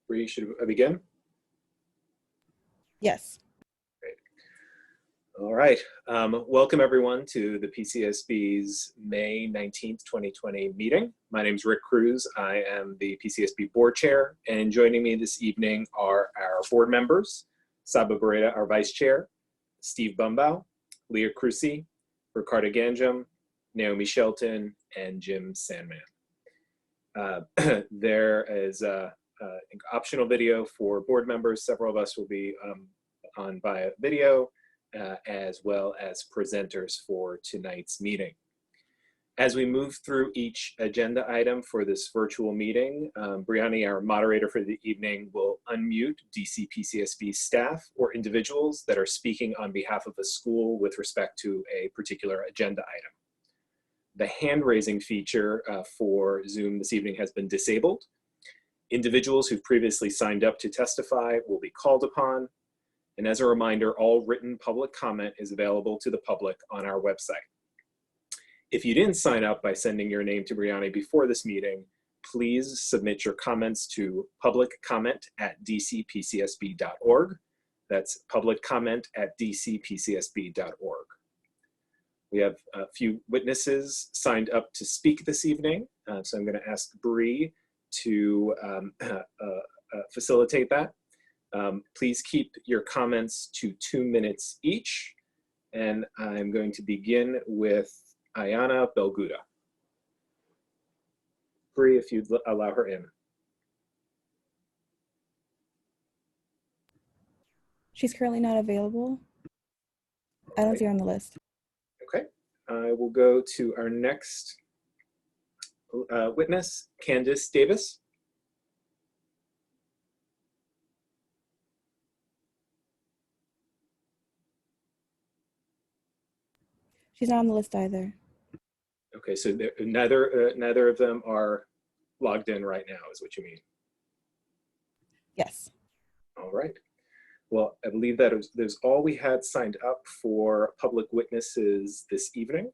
Bree, should I begin? Yes. Great. All right. Welcome everyone to the PCSB's May 19th, 2020 meeting. My name is Rick Cruz. I am the PCSB board chair, and joining me this evening are our board members, Saba Barreda, our vice chair, Steve Bumbaugh, Leah Crucy, Ricardo Ganjam, Naomi Shelton, and Jim Sandman. There is an optional video for board members. Several of us will be on via video, as well as presenters for tonight's meeting. As we move through each agenda item for this virtual meeting, Briani, our moderator for the evening, will unmute DC PCSB staff or individuals that are speaking on behalf of a school with respect to a particular agenda item. The hand-raising feature for Zoom this evening has been disabled. Individuals who've previously signed up to testify will be called upon. And as a reminder, all written public comment is available to the public on our website. If you didn't sign up by sending your name to Briani before this meeting, please submit your comments to publiccomment@dcpcsb.org. That's publiccomment@dcpcsb.org. We have a few witnesses signed up to speak this evening, so I'm going to ask Bree to facilitate that. Please keep your comments to 2 minutes each, and I'm going to begin with Ayana Belguda. Bree, if you'd allow her in. She's currently not available. I don't see her on the list. Okay, I will go to our next witness, Candice Davis. She's not on the list either. Okay, so neither of them are logged in right now, is what you mean? Yes. All right. Well, I believe that there's all we had signed up for public witnesses this evening.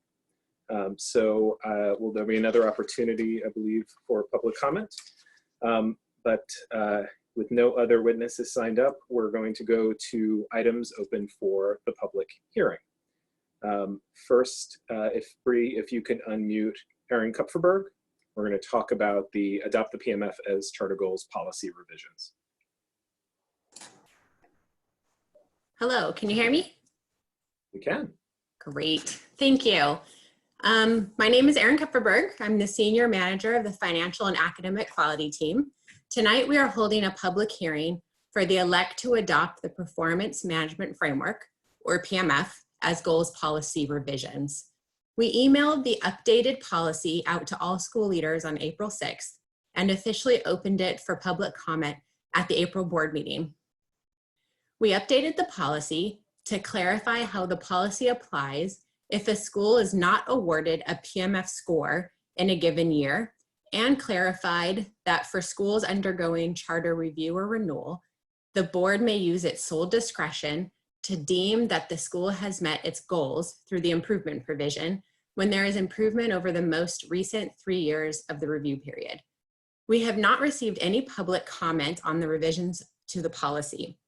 So will there be another opportunity, I believe, for public comment? But with no other witnesses signed up, we're going to go to items open for the public hearing. First, if you could unmute Erin Kupferberg, we're going to talk about the Adopt the PMF as Charter Goals policy revisions. Hello, can you hear me? We can. Great, thank you. My name is Erin Kupferberg. I'm the Senior Manager of the Financial and Academic Quality Team. Tonight we are holding a public hearing for the Elect to Adopt the Performance Management Framework, or PMF, as goals policy revisions. We emailed the updated policy out to all school leaders on April 6th and officially opened it for public comment at the April board meeting. We updated the policy to clarify how the policy applies if a school is not awarded a PMF score in a given year, and clarified that for schools undergoing charter review or renewal, the board may use its sole discretion to deem that the school has met its goals through the improvement provision when there is improvement over the most recent 3 years of the review period. We have not received any public comment on the revisions to the policy.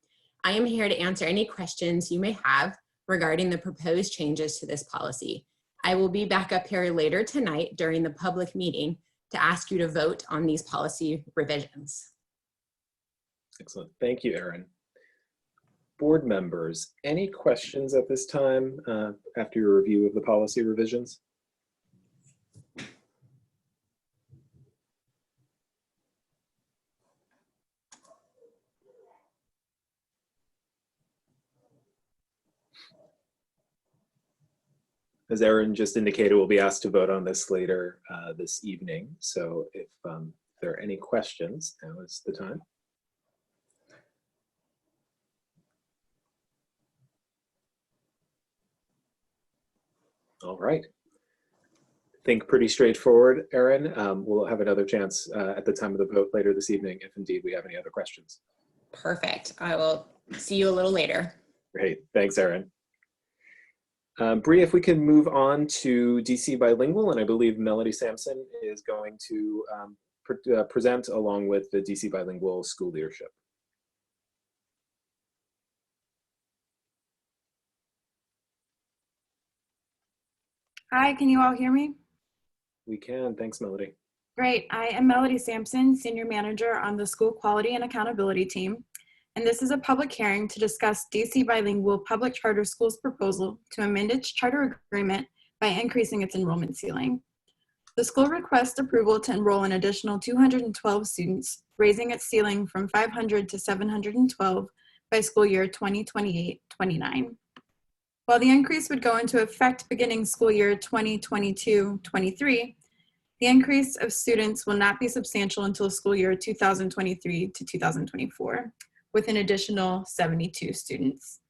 I am here to answer any questions you may have regarding the proposed changes to this policy. I will be back up here later tonight during the public meeting to ask you to vote on these policy revisions. Excellent, thank you, Erin. Board members, any questions at this time after your review of the policy revisions? As Erin just indicated, we'll be asked to vote on this later this evening. So if there are any questions, now is the time. All right. I think pretty straightforward, Erin. We'll have another chance at the time of the vote later this evening if indeed we have any other questions. Perfect. I will see you a little later. Great. Thanks, Erin. Bree, if we can move on to DC Bilingual, and I believe Melodi Sampson is going to present along with the DC Bilingual School Leadership. Hi, can you all hear me? We can. Thanks, Melody. Great. I am Melodi Sampson, Senior Manager on the School Quality and Accountability Team. And this is a public hearing to discuss DC Bilingual Public Charter Schools' proposal to amend its charter agreement by increasing its enrollment ceiling. The school requests approval to enroll an additional 212 students, raising its ceiling from 500 to 712 by school year 2028-29. While the increase would go into effect beginning school year 2022-23, the increase of students will not be substantial until school year 2023 to 2024, with an additional 72 students.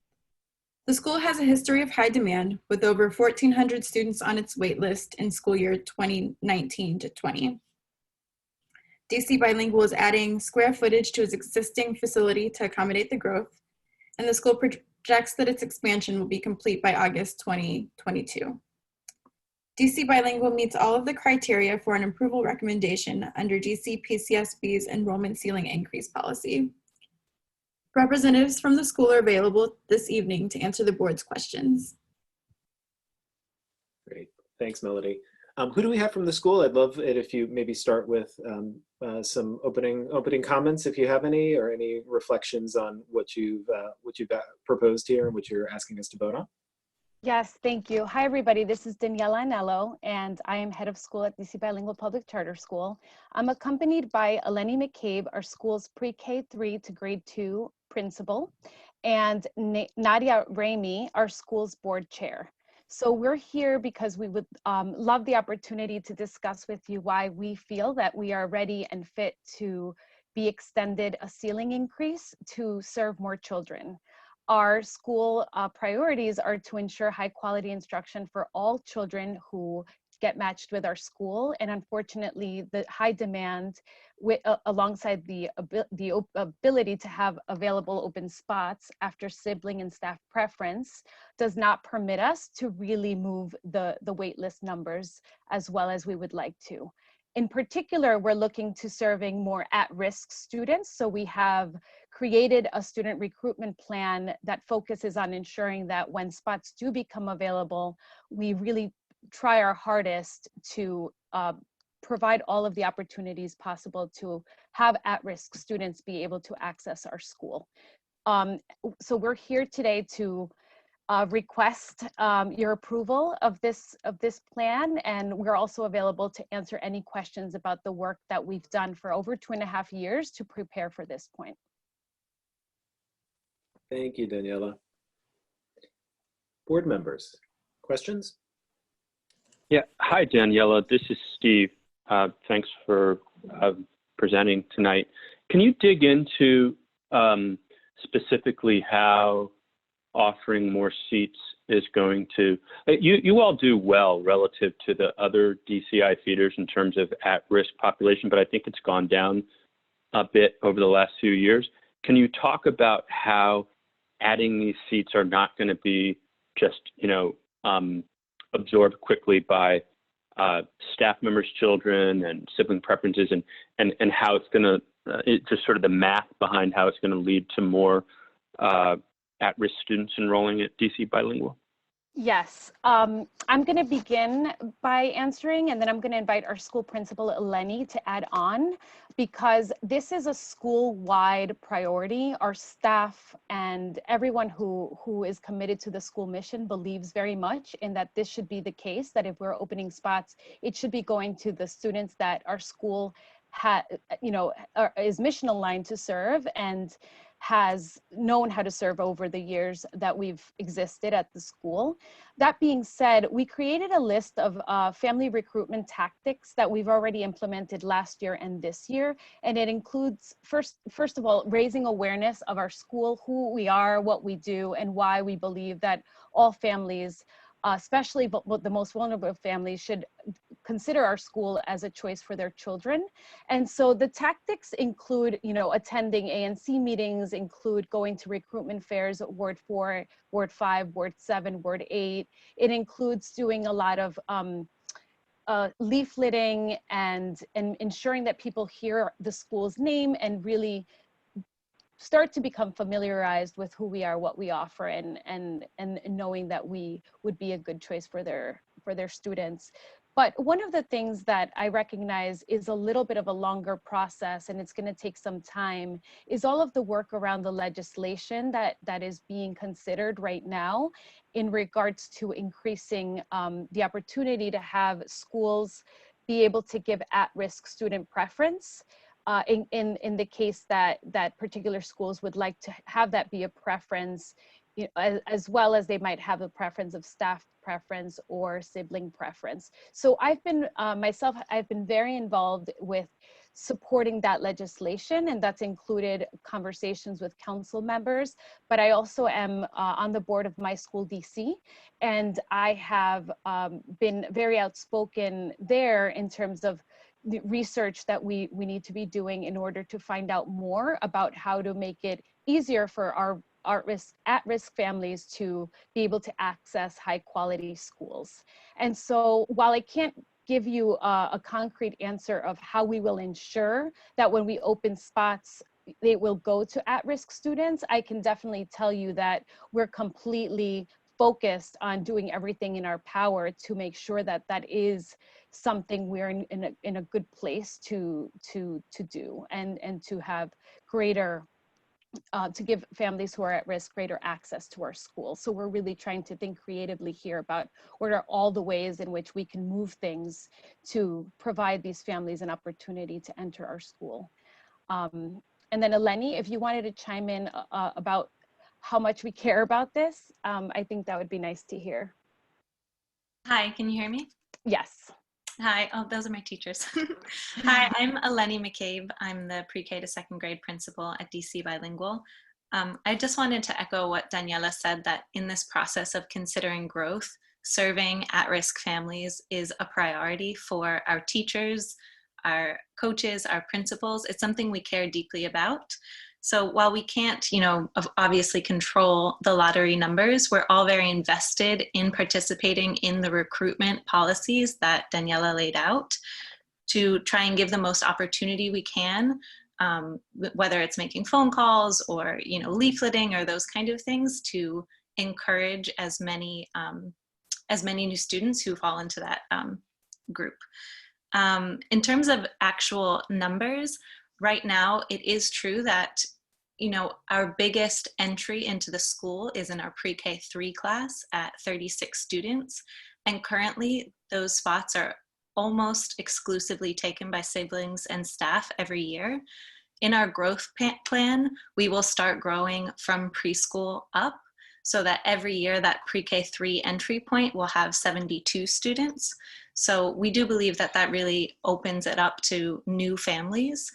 The school has a history of high demand, with over 1,400 students on its wait list in school year 2019 to 20. DC Bilingual is adding square footage to its existing facility to accommodate the growth, and the school projects that its expansion will be complete by August 2022. DC Bilingual meets all of the criteria for an approval recommendation under DC PCSB's enrollment ceiling increase policy. Representatives from the school are available this evening to answer the board's questions. Great. Thanks, Melody. Who do we have from the school? I'd love it if you maybe start with some opening comments, if you have any, or any reflections on what you've proposed here and what you're asking us to vote on. Yes, thank you. Hi, everybody. This is Daniela Anello, and I am head of school at DC Bilingual Public Charter School. I'm accompanied by Eleni McCabe, our school's pre-K3 to grade 2 principal, and NADIA RAMEY, our school's board chair. So we're here because we would love the opportunity to discuss with you why we feel that we are ready and fit to be extended a ceiling increase to serve more children. Our school priorities are to ensure high quality instruction for all children who get matched with our school. And unfortunately, the high demand alongside the ability to have available open spots after sibling and staff preference does not permit us to really move the wait list numbers as well as we would like to. In particular, we're looking to serving more at-risk students. So we have created a student recruitment plan that focuses on ensuring that when spots do become available, we really try our hardest to provide all of the opportunities possible to have at-risk students be able to access our school. So we're here today to request your approval of this plan, and we're also available to answer any questions about the work that we've done for over 2.5 years to prepare for this point. Thank you, Daniela. Board members, questions? Yeah, hi, Daniela. This is Steve. Thanks for presenting tonight. Can you dig into specifically how offering more seats is going to, you all do well relative to the other DCI feeders in terms of at-risk population, but I think it's gone down a bit over the last few years. Can you talk about how adding these seats are not going to be just, absorbed quickly by staff members' children and sibling preferences, and how it's going to, just sort of the math behind how it's going to lead to more at-risk students enrolling at DC Bilingual? Yes, I'm going to begin by answering, and then I'm going to invite our school principal, Eleni, to add on, because this is a school-wide priority. Our staff and everyone who is committed to the school mission believes very much in that this should be the case, that if we're opening spots, it should be going to the students that our school is mission aligned to serve and has known how to serve over the years that we've existed at the school. That being said, we created a list of family recruitment tactics that we've already implemented last year and this year. And it includes, first of all, raising awareness of our school, who we are, what we do, and why we believe that all families, especially the most vulnerable families, should consider our school as a choice for their children. And so the tactics include, attending ANC meetings, include going to recruitment fairs at Ward 4, Ward 5, Ward 7, Ward 8. It includes doing a lot of leafleting and ensuring that people hear the school's name and really start to become familiarized with who we are, what we offer, and knowing that we would be a good choice for their students. But one of the things that I recognize is a little bit of a longer process, and it's going to take some time, is all of the work around the legislation that is being considered right now in regards to increasing the opportunity to have schools be able to give at-risk student preference. In the case that particular schools would like to have that be a preference, you know, as well as they might have a preference of staff preference or sibling preference. So I've been, myself, I've been very involved with supporting that legislation, and that's included conversations with council members, but I also am on the board of My School DC, and I have been very outspoken there in terms of the research that we need to be doing in order to find out more about how to make it easier for our at-risk families to be able to access high quality schools. And so while I can't give you a concrete answer of how we will ensure that when we open spots, they will go to at-risk students, I can definitely tell you that we're completely focused on doing everything in our power to make sure that that is something we're in a good place to do and to have greater to give families who are at risk greater access to our schools. So we're really trying to think creatively here about what are all the ways in which we can move things to provide these families an opportunity to enter our school. And then Eleni, if you wanted to chime in about how much we care about this, I think that would be nice to hear. Hi, can you hear me? Yes. Hi, oh, those are my teachers. Hi, I'm Eleni McCabe. I'm the pre-K to second grade principal at DC Bilingual. I just wanted to echo what Daniela said, that in this process of considering growth, serving at-risk families is a priority for our teachers, our coaches, our principals. It's something we care deeply about. So while we can't, you know, obviously control the lottery numbers, we're all very invested in participating in the recruitment policies that Daniela laid out to try and give the most opportunity we can, whether it's making phone calls or, you know, leafleting or those kind of things to encourage as many new students who fall into that group. In terms of actual numbers, right now, it is true that, you know, our biggest entry into the school is in our pre-K 3 class at 36 students. And currently those spots are almost exclusively taken by siblings and staff every year. In our growth plan, we will start growing from preschool up so that every year that pre-K 3 entry point will have 72 students. So we do believe that that really opens it up to new families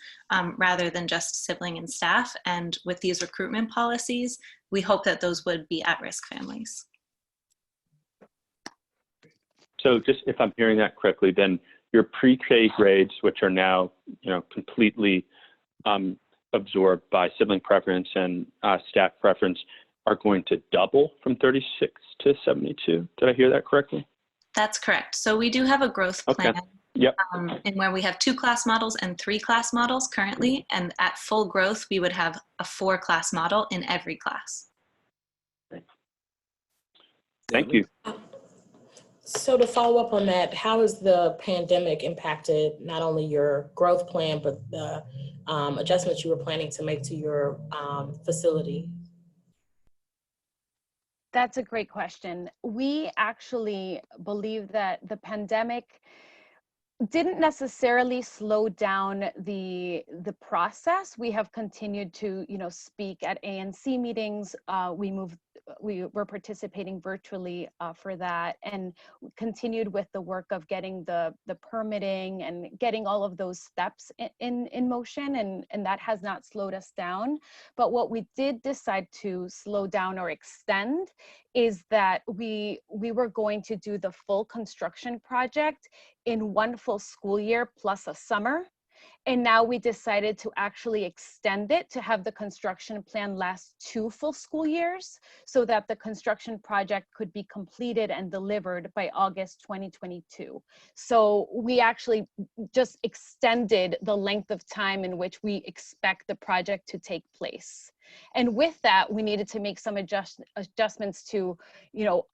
rather than just sibling and staff. And with these recruitment policies, we hope that those would be at-risk families. So just if I'm hearing that correctly, then your pre-K grades, which are now, you know, completely absorbed by sibling preference and staff preference, are going to double from 36 to 72. Did I hear that correctly? That's correct. So we do have a growth plan. Okay. Yep. In where we have 2 class models and 3 class models currently, and at full growth, we would have a 4 class model in every class. Thank you. So to follow up on that, how has the pandemic impacted not only your growth plan, but the adjustments you were planning to make to your facility? That's a great question. We actually believe that the pandemic didn't necessarily slow down the process. We have continued to, you know, speak at ANC meetings. We were participating virtually for that, and continued with the work of getting the permitting and getting all of those steps in motion, and that has not slowed us down. But what we did decide to slow down or extend is that we were going to do the full construction project in one full school year plus a summer. And now we decided to actually extend it to have the construction plan last 2 full school years so that the construction project could be completed and delivered by August 2022. So we actually just extended the length of time in which we expect the project to take place. And with that, we needed to make some adjustments to,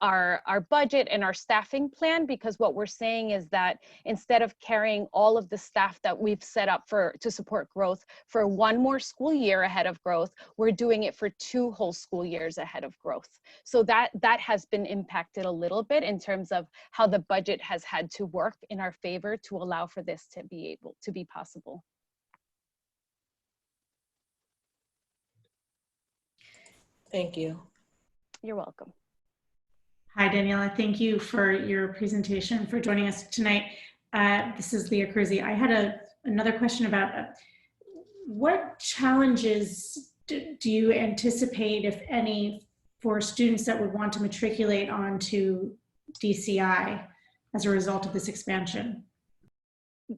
our budget and our staffing plan, because what we're saying is that instead of carrying all of the staff that we've set up to support growth for 1 more school year ahead of growth, we're doing it for 2 whole school years ahead of growth. So that has been impacted a little bit in terms of how the budget has had to work in our favor to allow for this to be possible. Thank you. You're welcome. Hi, Daniela. Thank you for your presentation, for joining us tonight. This is Leah Cruzy. I had another question about what challenges do you anticipate, if any, for students that would want to matriculate onto DCI as a result of this expansion?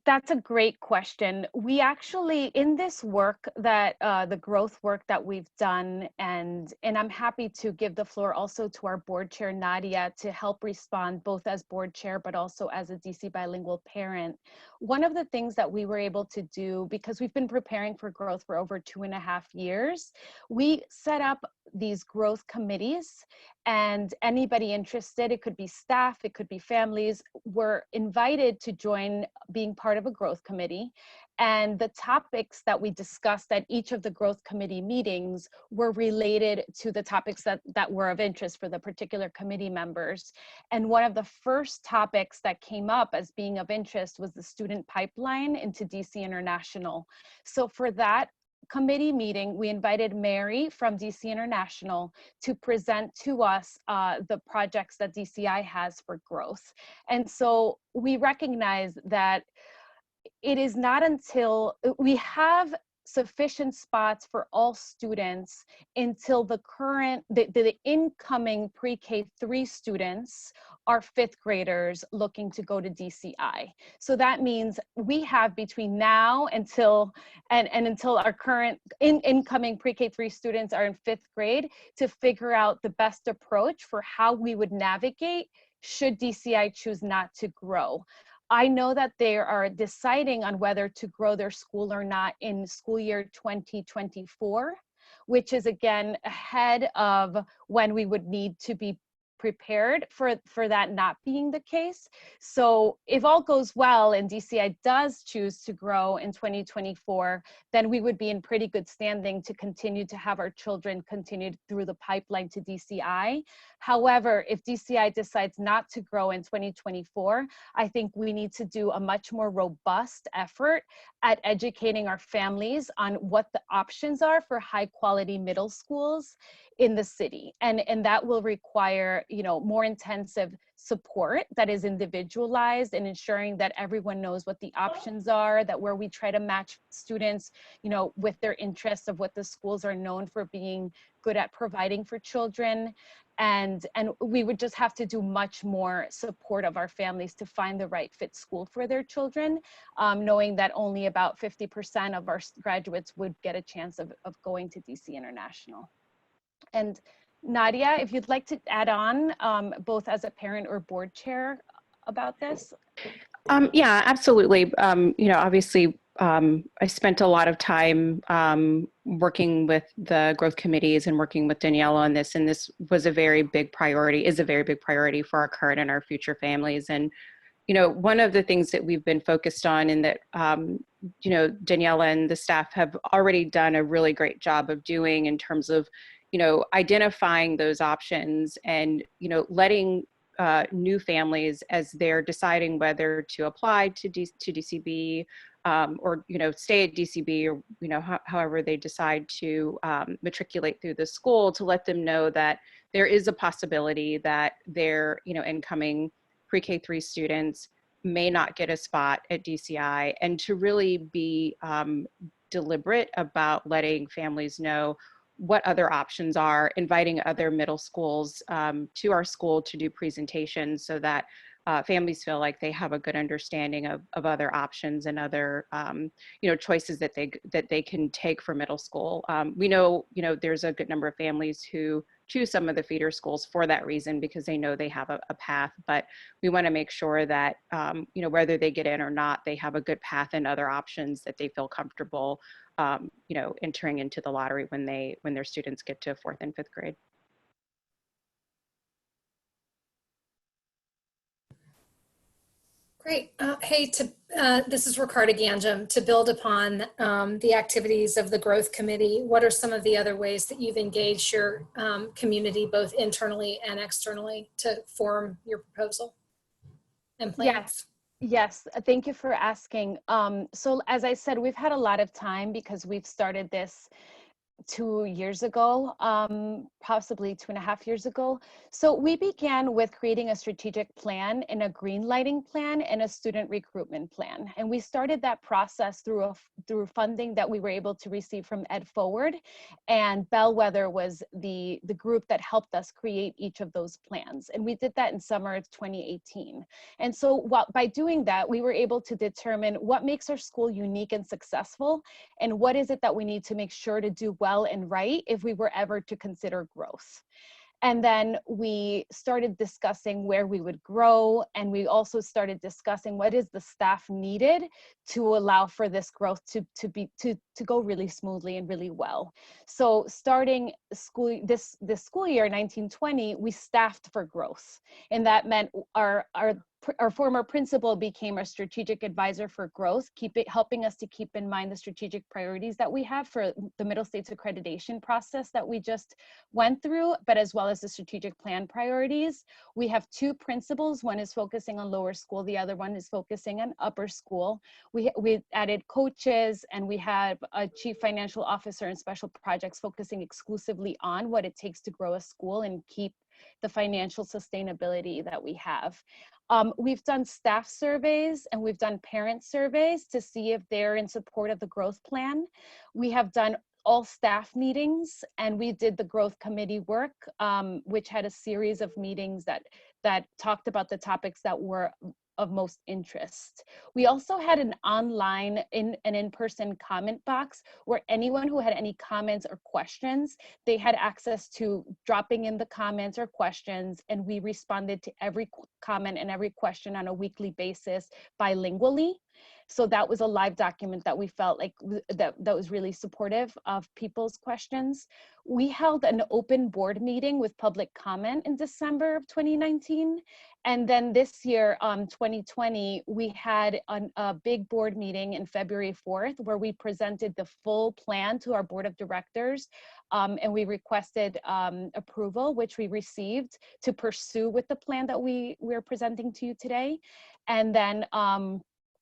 That's a great question. We actually, in this work that the growth work that we've done, and I'm happy to give the floor also to our board chair, NADIA, to help respond both as board chair, but also as a DC bilingual parent. One of the things that we were able to do, because we've been preparing for growth for over 2.5 years, we set up these growth committees, and anybody interested, it could be staff, it could be families, were invited to join being part of a growth committee. And the topics that we discussed at each of the growth committee meetings were related to the topics that were of interest for the particular committee members. And one of the first topics that came up as being of interest was the student pipeline into DC International. So for that committee meeting, we invited Mary from DC International to present to us the projects that DCI has for growth. And so we recognize that it is not until we have sufficient spots for all students until the incoming pre-K 3 students are 5th graders looking to go to DCI. So that means we have between now until our current incoming pre-K 3 students are in 5th grade to figure out the best approach for how we would navigate should DCI choose not to grow. I know that they are deciding on whether to grow their school or not in school year 2024, which is again ahead of when we would need to be prepared for that not being the case. So if all goes well and DCI does choose to grow in 2024, then we would be in pretty good standing to continue to have our children continue through the pipeline to DCI. However, if DCI decides not to grow in 2024, I think we need to do a much more robust effort at educating our families on what the options are for high quality middle schools in the city. And that will require, more intensive support that is individualized and ensuring that everyone knows what the options are, that where we try to match students, with their interests of what the schools are known for being good at providing for children. And we would just have to do much more support of our families to find the right fit school for their children, knowing that only about 50% of our graduates would get a chance of going to DC International. And Nadia, if you'd like to add on, both as a parent or board chair about this. Yeah, absolutely. Obviously, I spent a lot of time working with the growth committees and working with Daniela on this, and this was a very big priority, is a very big priority for our current and our future families. And, one of the things that we've been focused on and that, Daniela and the staff have already done a really great job of doing in terms of, identifying those options and, letting new families, as they're deciding whether to apply to DCB or, stay at DCB or, however they decide to matriculate through the school, to let them know that there is a possibility that their, incoming pre-K 3 students may not get a spot at DCI, and to really be deliberate about letting families know what other options are, inviting other middle schools to our school to do presentations so that families feel like they have a good understanding of other options and other choices that they can take for middle school. We know there's a good number of families who choose some of the feeder schools for that reason, because they know they have a path, but we want to make sure that whether they get in or not, they have a good path and other options that they feel comfortable entering into the lottery when their students get to 4th and 5th grade. Great. Hey, this is Ricarda Ganjam. To build upon the activities of the Growth Committee, what are some of the other ways that you've engaged your community, both internally and externally, to form your proposal and plans? Yes, thank you for asking. So as I said, we've had a lot of time because we've started this 2 years ago, possibly 2.5 years ago. So we began with creating a strategic plan and a green lighting plan and a student recruitment plan. And we started that process through funding that we were able to receive from Ed Forward, and Bellwether was the group that helped us create each of those plans. And we did that in summer of 2018. And so by doing that, we were able to determine what makes our school unique and successful, and what is it that we need to make sure to do well and right if we were ever to consider growth. And then we started discussing where we would grow, and we also started discussing what is the staff needed to allow for this growth to go really smoothly and really well. So starting this school year 1920, we staffed for growth, and that meant our former principal became our strategic advisor for growth, helping us to keep in mind the strategic priorities that we have for the Middle States accreditation process that we just went through, but as well as the strategic plan priorities. We have 2 principals. One is focusing on lower school. The other one is focusing on upper school. We added coaches, and we have a chief financial officer and special projects focusing exclusively on what it takes to grow a school and keep the financial sustainability that we have. We've done staff surveys and we've done parent surveys to see if they're in support of the growth plan. We have done all staff meetings, and we did the growth committee work, which had a series of meetings that talked about the topics that were of most interest. We also had an online an in-person comment box where anyone who had any comments or questions, they had access to dropping in the comments or questions, and we responded to every comment and every question on a weekly basis bilingually. So that was a live document that we felt like that was really supportive of people's questions. We held an open board meeting with public comment in December of 2019. And then this year, 2020, we had a big board meeting in February 4th, where we presented the full plan to our board of directors. And we requested approval, which we received, to pursue with the plan that we're presenting to you today. And then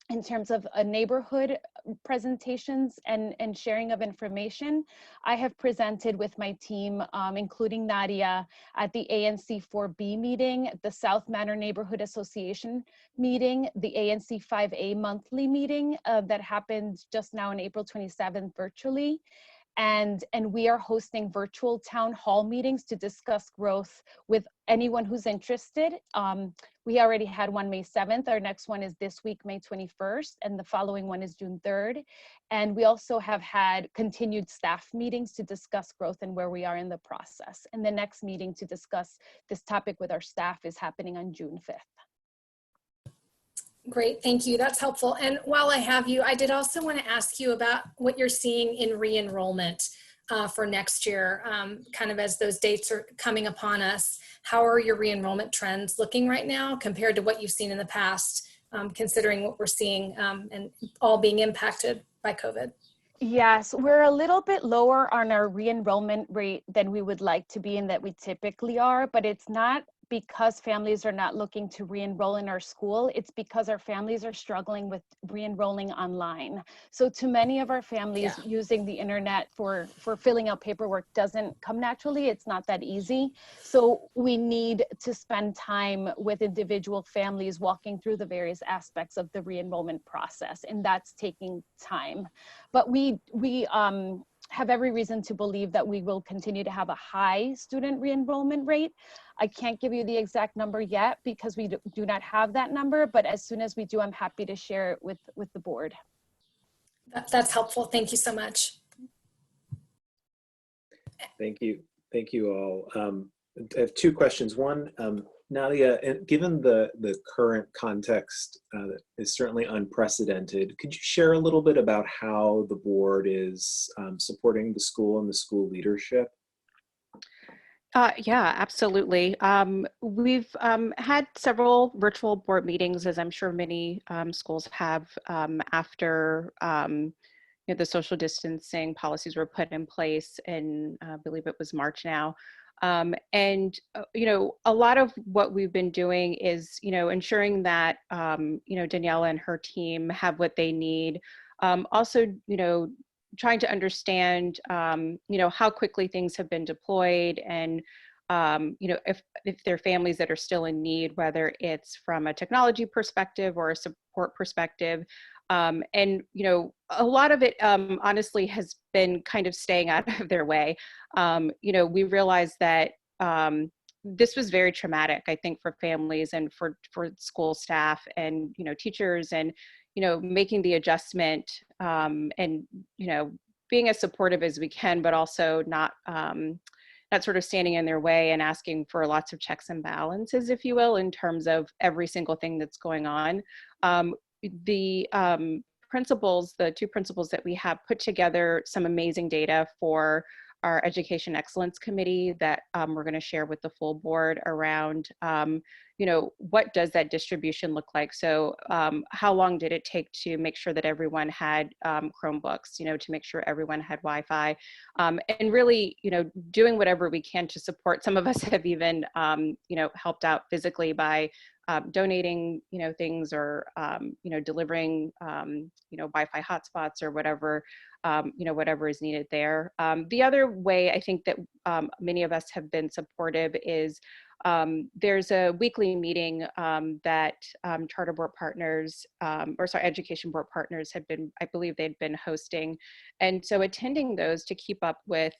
in terms of neighborhood presentations and sharing of information, I have presented with my team, including NADIA, at the ANC 4B meeting, the South Manor Neighborhood Association meeting, the ANC 5A monthly meeting that happened just now on April 27th virtually. And we are hosting virtual town hall meetings to discuss growth with anyone who's interested. We already had one May 7th. Our next one is this week, May 21st, and the following one is June 3rd. And we also have had continued staff meetings to discuss growth and where we are in the process. And the next meeting to discuss this topic with our staff is happening on June 5th. Great, thank you. That's helpful. And while I have you, I did also want to ask you about what you're seeing in re-enrollment for next year, kind of as those dates are coming upon us. How are your re-enrollment trends looking right now compared to what you've seen in the past, considering what we're seeing and all being impacted by COVID? Yes, we're a little bit lower on our re-enrollment rate than we would like to be and that we typically are, but it's not because families are not looking to re-enroll in our school. It's because our families are struggling with re-enrolling online. So to many of our families, using the internet for filling out paperwork doesn't come naturally. It's not that easy. So we need to spend time with individual families walking through the various aspects of the re-enrollment process, and that's taking time. But we have every reason to believe that we will continue to have a high student re-enrollment rate. I can't give you the exact number yet because we do not have that number, but as soon as we do, I'm happy to share it with the board. That's helpful. Thank you so much. Thank you. Thank you all. I have two questions. One, Nadia, given the current context that is certainly unprecedented, could you share a little bit about how the board is supporting the school and the school leadership? Yeah, absolutely. We've had several virtual board meetings, as I'm sure many schools have, after the social distancing policies were put in place in, I believe it was March now. And a lot of what we've been doing is, ensuring that, Daniela and her team have what they need. Also, trying to understand, how quickly things have been deployed and, if there are families that are still in need, whether it's from a technology perspective or a support perspective. And, a lot of it, honestly, has been kind of staying out of their way. We realized that this was very traumatic, I think, for families and for school staff and, teachers, and, making the adjustment and, being as supportive as we can, but also not sort of standing in their way and asking for lots of checks and balances, if you will, in terms of every single thing that's going on. The principals, the two principals that we have, put together some amazing data for our Education Excellence Committee that we're going to share with the full board around, what does that distribution look like? So how long did it take to make sure that everyone had Chromebooks, to make sure everyone had Wi-Fi, and really, doing whatever we can to support. Some of us have even, helped out physically by donating, things, or, delivering, Wi-Fi hotspots or whatever, whatever is needed there. The other way I think that many of us have been supportive is there's a weekly meeting that charter board partners, education board partners had been, I believe they'd been hosting. And so attending those to keep up with,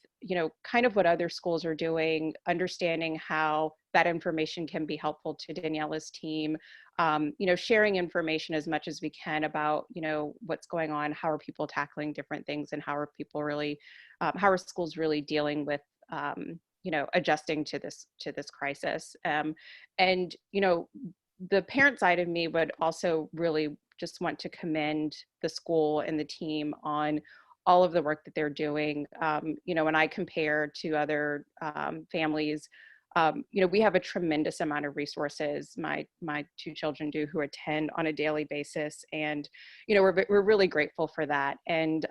kind of what other schools are doing, understanding how that information can be helpful to Daniela's team, sharing information as much as we can about, what's going on, how are people tackling different things, and how are people really, how are schools really dealing with, adjusting to this crisis. And, the parent side of me would also really just want to commend the school and the team on all of the work that they're doing. When I compare to other families, we have a tremendous amount of resources. My two children do, who attend on a daily basis, and we're really grateful for that. And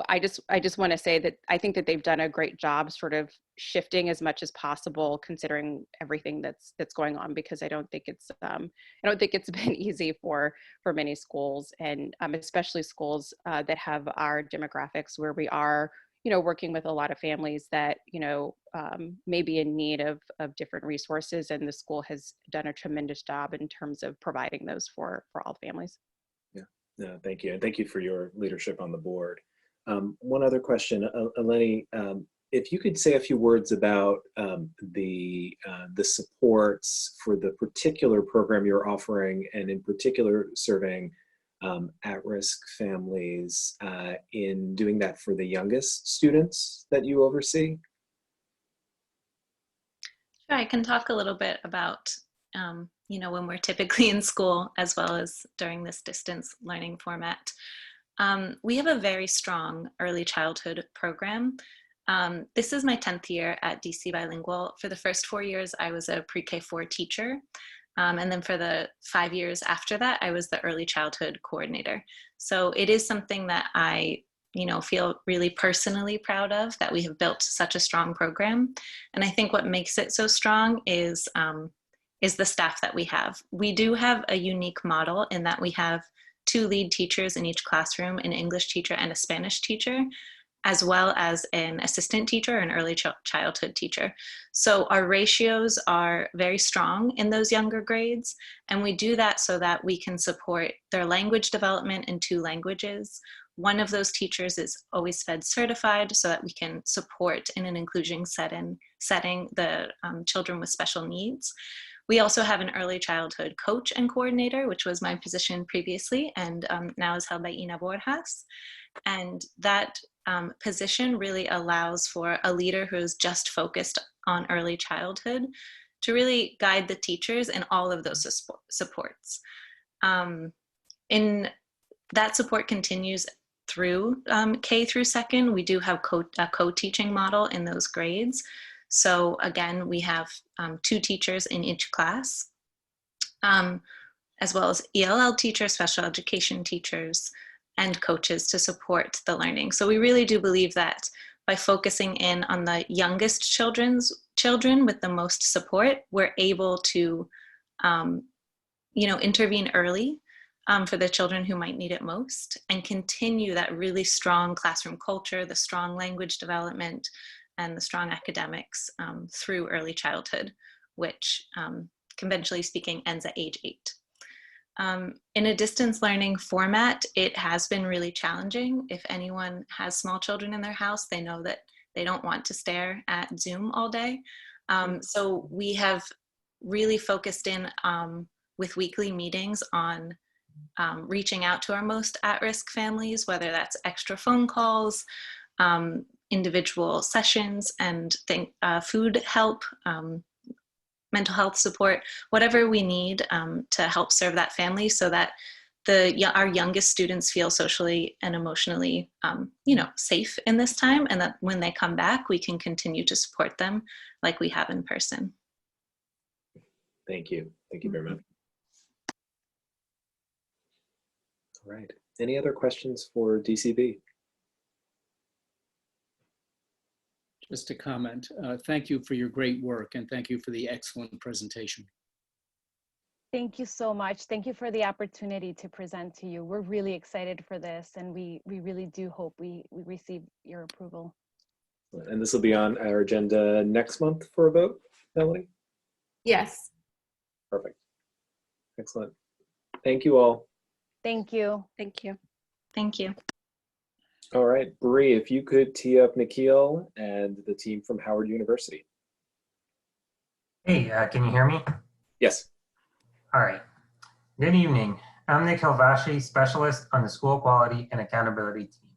I just want to say that I think that they've done a great job sort of shifting as much as possible, considering everything that's going on, because I don't think it's been easy for many schools, and especially schools that have our demographics, where we are working with a lot of families that may be in need of different resources, and the school has done a tremendous job in terms of providing those for all families. Yeah, no, thank you, and thank you for your leadership on the board. One other question, Eleni, if you could say a few words about the supports for the particular program you're offering, and in particular serving at-risk families in doing that for the youngest students that you oversee. Sure, I can talk a little bit about when we're typically in school, as well as during this distance learning format. We have a very strong early childhood program. This is my 10th year at DC Bilingual. For the first 4 years, I was a pre-K 4 teacher. And then for the 5 years after that, I was the early childhood coordinator. So it is something that I, feel really personally proud of, that we have built such a strong program. And I think what makes it so strong is the staff that we have. We do have a unique model in that we have 2 lead teachers in each classroom, an English teacher and a Spanish teacher, as well as an assistant teacher, an early childhood teacher. So our ratios are very strong in those younger grades, and we do that so that we can support their language development in 2 languages. one of those teachers is Always Fed certified so that we can support in an inclusion setting the children with special needs. We also have an early childhood coach and coordinator, which was my position previously and now is held by Ina Borjas. And that position really allows for a leader who is just focused on early childhood to really guide the teachers in all of those supports. That support continues through K through second. We do have a co-teaching model in those grades. So again, we have 2 teachers in each class, as well as ELL teachers, special education teachers, and coaches to support the learning. So we really do believe that by focusing in on the youngest children with the most support, we're able to intervene early for the children who might need it most, and continue that really strong classroom culture, the strong language development, and the strong academics through early childhood, which conventionally speaking ends at age 8. In a distance learning format, it has been really challenging. If anyone has small children in their house, they know that they don't want to stare at Zoom all day. So we have really focused in with weekly meetings on reaching out to our most at-risk families, whether that's extra phone calls, individual sessions, and food help, mental health support, whatever we need to help serve that family so that our youngest students feel socially and emotionally safe in this time, and that when they come back, we can continue to support them like we have in person. Thank you. Thank you very much. All right. Any other questions for DCB? Just a comment. Thank you for your great work, and thank you for the excellent presentation. Thank you so much. Thank you for the opportunity to present to you. We're really excited for this, and we really do hope we receive your approval. And this will be on our agenda next month for a vote, Melody? Yes. Perfect. Excellent. Thank you all. Thank you. Thank you. Thank you. All right, Bree, if you could tee up Nikhil and the team from Howard University. Hey, can you hear me? Yes. All right. Good evening. I'm Nikhil Vashee, specialist on the School Quality and Accountability team.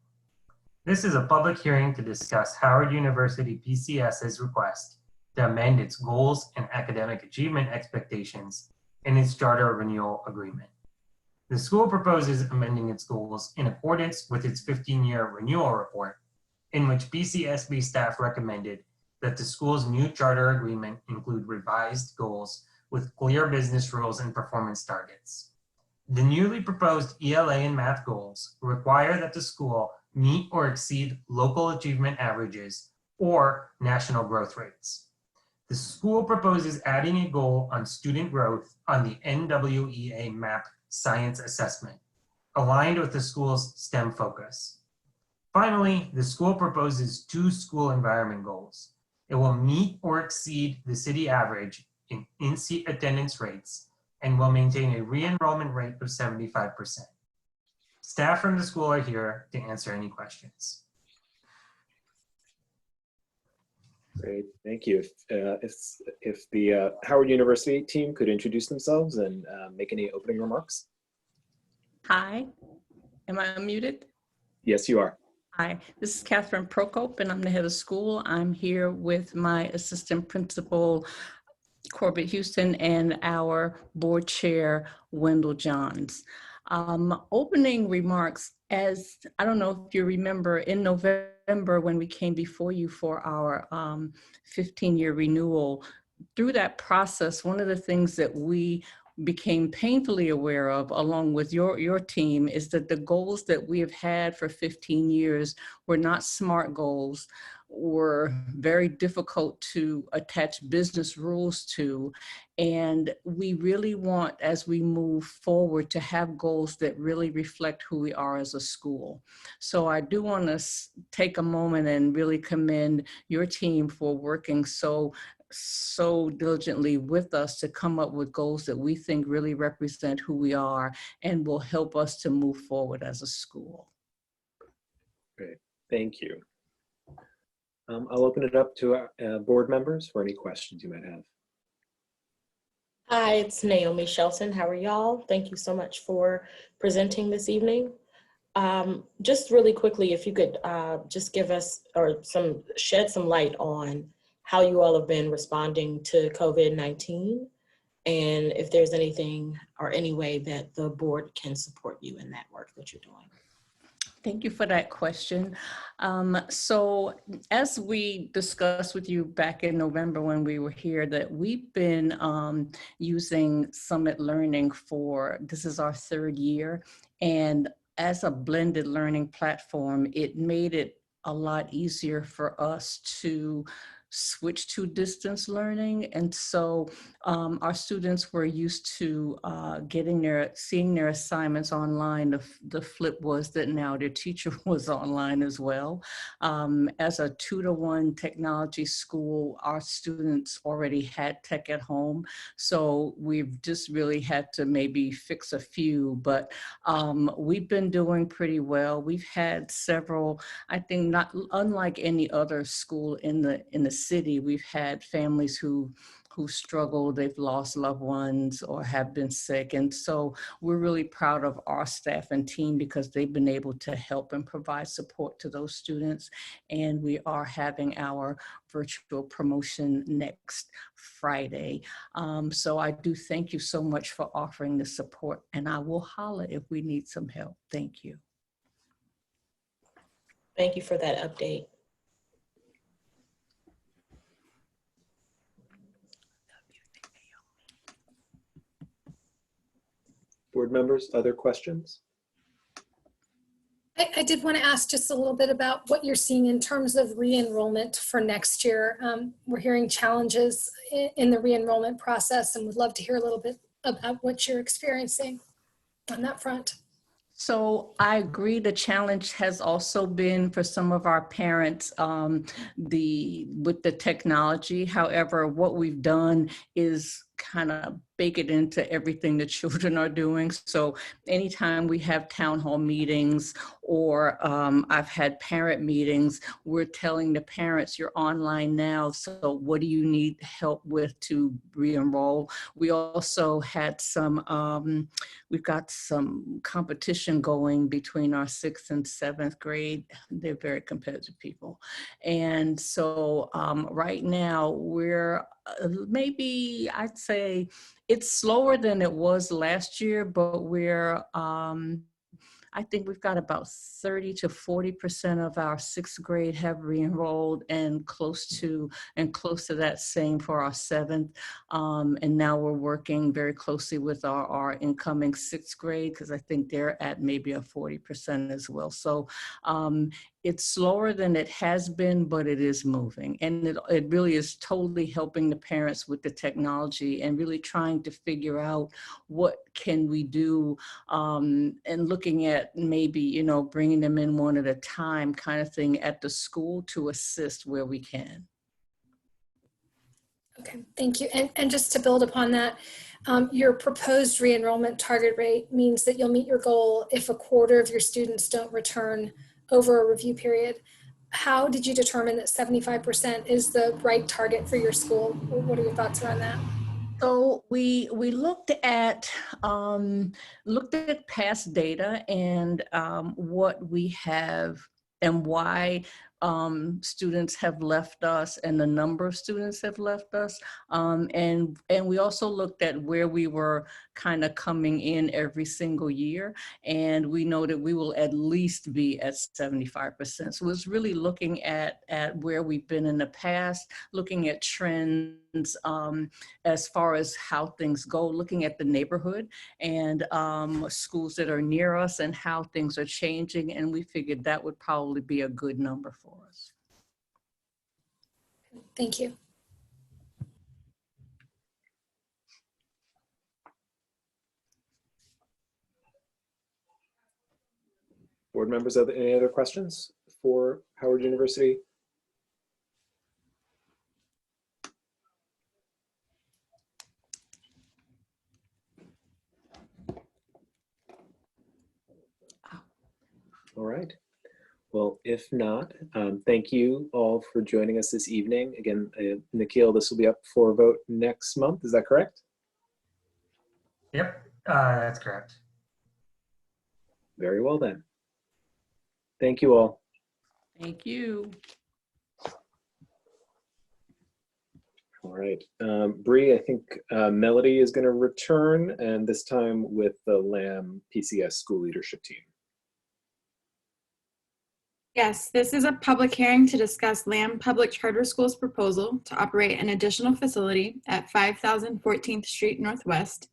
This is a public hearing to discuss Howard University PCS's request to amend its goals and academic achievement expectations in its charter renewal agreement. The school proposes amending its goals in accordance with its 15-year renewal report, in which PCSB staff recommended that the school's new charter agreement include revised goals with clear business rules and performance targets. The newly proposed ELA and math goals require that the school meet or exceed local achievement averages or national growth rates. The school proposes adding a goal on student growth on the NWEA MAP science assessment, aligned with the school's STEM focus. Finally, the school proposes 2 school environment goals. It will meet or exceed the city average in in-seat attendance rates and will maintain a re-enrollment rate of 75%. Staff from the school are here to answer any questions. Great, thank you. If the Howard University team could introduce themselves and make any opening remarks. Hi, am I unmuted? Yes, you are. Hi, this is Kathryn Procope, and I'm the head of school. I'm here with my assistant principal, Corbett Houston, and our board chair, Wendell Johns. Opening remarks, as I don't know if you remember, in November when we came before you for our 15-year renewal, through that process, one of the things that we became painfully aware of, along with your team, is that the goals that we have had for 15 years were not SMART goals, were very difficult to attach business rules to. And we really want, as we move forward, to have goals that really reflect who we are as a school. So I do want to take a moment and really commend your team for working so diligently with us to come up with goals that we think really represent who we are and will help us to move forward as a school. Great, thank you. I'll open it up to board members for any questions you might have. Hi, it's Naomi Shelton. How are y'all? Thank you so much for presenting this evening. Just really quickly, if you could just give us or shed some light on how you all have been responding to COVID-19, and if there's anything or any way that the board can support you in that work that you're doing. Thank you for that question. So as we discussed with you back in November when we were here, that we've been using Summit Learning this is our 3rd year. And as a blended learning platform, it made it a lot easier for us to switch to distance learning. And so our students were used to seeing their assignments online. The flip was that now their teacher was online as well. As a 2-to-1 technology school, our students already had tech at home. So we've just really had to maybe fix a few, but we've been doing pretty well. We've had several, I think not unlike any other school in the city, we've had families who struggle, they've lost loved ones or have been sick. And so we're really proud of our staff and team because they've been able to help and provide support to those students. And we are having our virtual promotion next Friday. So I do thank you so much for offering the support, and I will holler if we need some help. Thank you. Thank you for that update. Board members, other questions? I did want to ask just a little bit about what you're seeing in terms of re-enrollment for next year. We're hearing challenges in the re-enrollment process and would love to hear a little bit about what you're experiencing on that front. So I agree. The challenge has also been for some of our parents with the technology. However, what we've done is kind of bake it into everything the children are doing. So anytime we have town hall meetings or I've had parent meetings, we're telling the parents, you're online now, so what do you need help with to re-enroll? We also had we've got some competition going between our 6th and 7th grade. They're very competitive people. And so right now we're maybe I'd say it's slower than it was last year, but we're I think we've got about 30 to 40% of our 6th grade have re-enrolled, and close to that same for our 7th. And now we're working very closely with our incoming 6th grade because I think they're at maybe a 40% as well. So it's slower than it has been, but it is moving. And it really is totally helping the parents with the technology and really trying to figure out what can we do and looking at maybe, bringing them in one at a time kind of thing at the school to assist where we can. Okay, thank you. And just to build upon that, your proposed re-enrollment target rate means that you'll meet your goal if a quarter of your students don't return over a review period. How did you determine that 75% is the right target for your school? What are your thoughts around that? So we looked at past data and what we have and why students have left us and the number of students have left us. And we also looked at where we were kind of coming in every single year. And we know that we will at least be at 75%. So it's really looking at where we've been in the past, looking at trends as far as how things go, looking at the neighborhood and schools that are near us and how things are changing. And we figured that would probably be a good number for us. Thank you. Board members, any other questions for Howard University? All right. Well, if not, thank you all for joining us this evening. Again, Nikhil, this will be up for a vote next month. Is that correct? Yep, that's correct. Very well then. Thank you all. Thank you. All right, Bree, I think Melodi is going to return, and this time with the LAM PCS school leadership team. Yes, this is a public hearing to discuss LAM Public Charter Schools' proposal to operate an additional facility at 5000 14th Street Northwest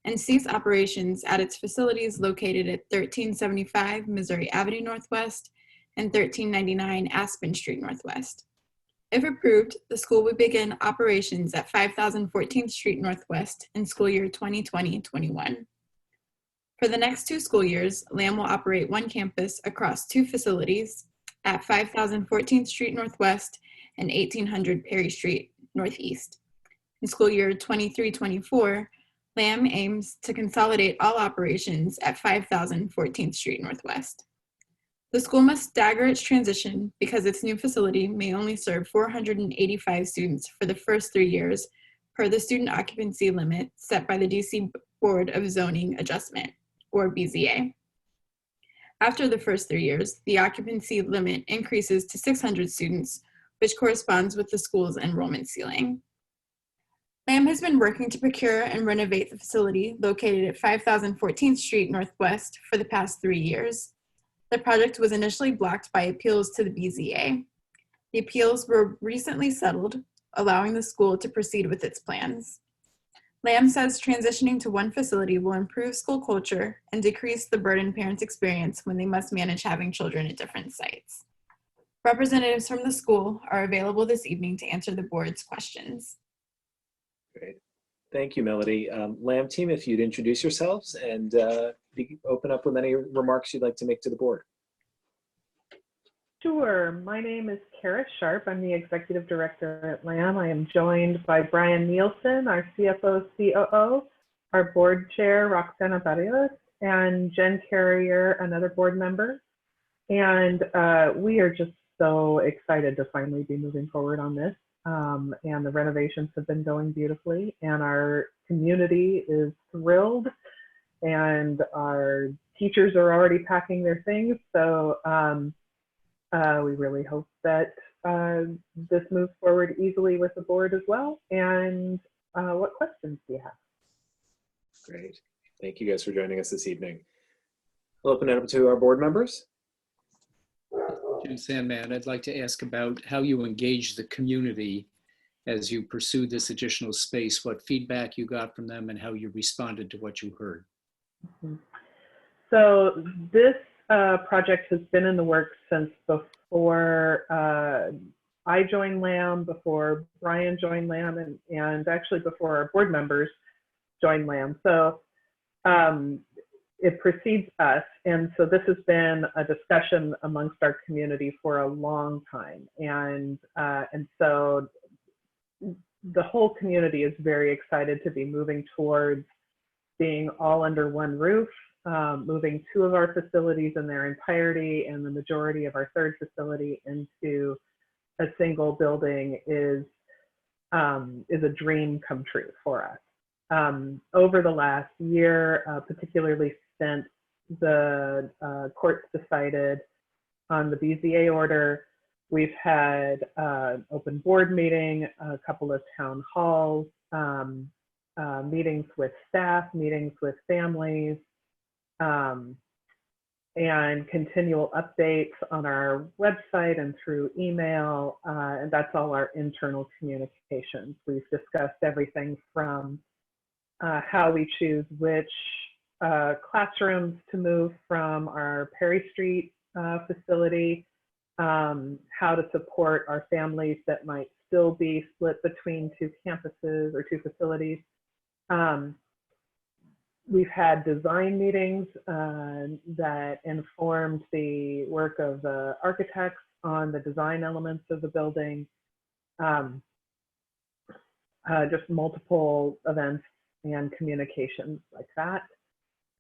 and cease operations at its facilities located at 1375 Missouri Avenue Northwest and 1399 Aspen Street Northwest. If approved, the school will begin operations at 5000 14th Street Northwest in school year 2020-21. For the next 2 school years, LAM will operate one campus across 2 facilities at 5000 14th Street Northwest and 1800 Perry Street Northeast. In school year 23-24, LAM aims to consolidate all operations at 5000 14th Street Northwest. The school must stagger its transition because its new facility may only serve 485 students for the first 3 years per the student occupancy limit set by the DC Board of Zoning Adjustment, or BZA. After the first 3 years, the occupancy limit increases to 600 students, which corresponds with the school's enrollment ceiling. LAM has been working to procure and renovate the facility located at 5000 14th Street Northwest for the past 3 years. The project was initially blocked by appeals to the BZA. The appeals were recently settled, allowing the school to proceed with its plans. LAM says transitioning to one facility will improve school culture and decrease the burden parents experience when they must manage having children at different sites. Representatives from the school are available this evening to answer the board's questions. Great. Thank you, Melodi. LAM team, if you'd introduce yourselves and open up with any remarks you'd like to make to the board. Sure. My name is Charis Sharp. I'm the Executive Director at LAM. I am joined by Bryan Nielsen, our CFO, COO, our Board Chair, Roxana Barrios, and Jen Carrier, another board member. And we are just so excited to finally be moving forward on this. And the renovations have been going beautifully, and our community is thrilled, and our teachers are already packing their things. So we really hope that this moves forward easily with the board as well. And what questions do you have? Great. Thank you guys for joining us this evening. We'll open it up to our board members. Jim Sandman, I'd like to ask about how you engage the community as you pursued this additional space, what feedback you got from them and how you responded to what you heard. Mm-hmm. So this project has been in the works since before I joined LAM, before Bryan joined LAM, and actually before our board members joined LAM. So it precedes us, and so this has been a discussion amongst our community for a long time, and so the whole community is very excited to be moving towards being all under one roof. Moving 2 of our facilities in their entirety and the majority of our 3rd facility into a single building is a dream come true for us. Over the last year, particularly since the courts decided on the BZA order, we've had an open board meeting, a couple of town halls, meetings with staff, meetings with families, and continual updates on our website and through email, and that's all our internal communications. We've discussed everything from how we choose which classrooms to move from our Perry Street facility, how to support our families that might still be split between 2 campuses or 2 facilities. We've had design meetings that informed the work of the architects on the design elements of the building. Just multiple events and communications like that.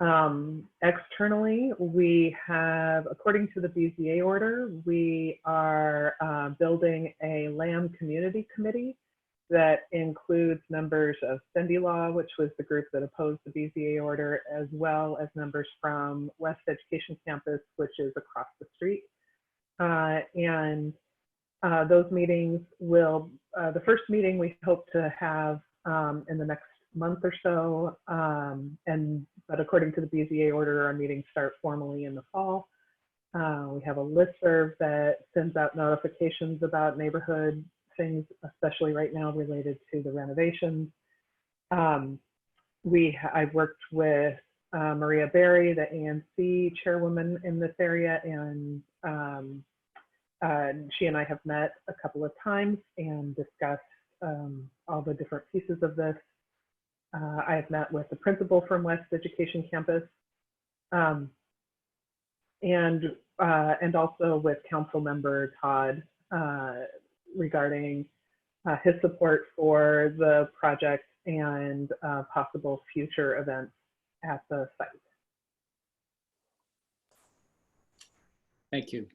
Externally, we have, according to the BZA order, we are building a LAM community committee that includes members of Cindy Law, which was the group that opposed the BZA order, as well as members from West Education Campus, which is across the street. Those meetings will, the first meeting we hope to have in the next month or so, but according to the BZA order, our meetings start formally in the fall. We have a listserv that sends out notifications about neighborhood things, especially right now related to the renovations. I've worked with Maria Berry, the ANC chairwoman in this area, and she and I have met a couple of times and discussed all the different pieces of this. I have met with the principal from West Education Campus, and also with council member Todd regarding his support for the project and possible future events at the site. Thank you.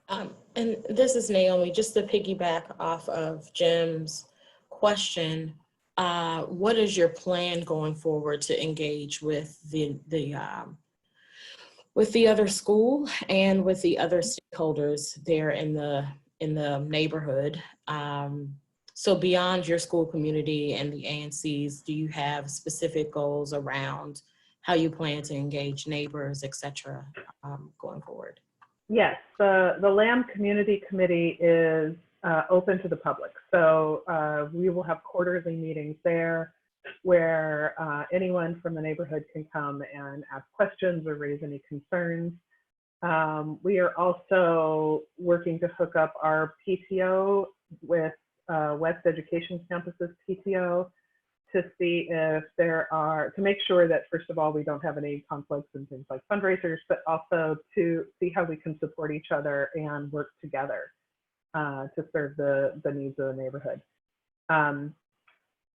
And this is Naomi, just to piggyback off of Jim's question. What is your plan going forward to engage with the other school and with the other stakeholders there in the neighborhood? So beyond your school community and the ANCs, do you have specific goals around how you plan to engage neighbors, et cetera, going forward? Yes, the LAM Community Committee is open to the public. So we will have quarterly meetings there where anyone from the neighborhood can come and ask questions or raise any concerns. We are also working to hook up our PTO with West Education Campus's PTO to see if there are, to make sure that first of all, we don't have any conflicts and things like fundraisers, but also to see how we can support each other and work together to serve the needs of the neighborhood.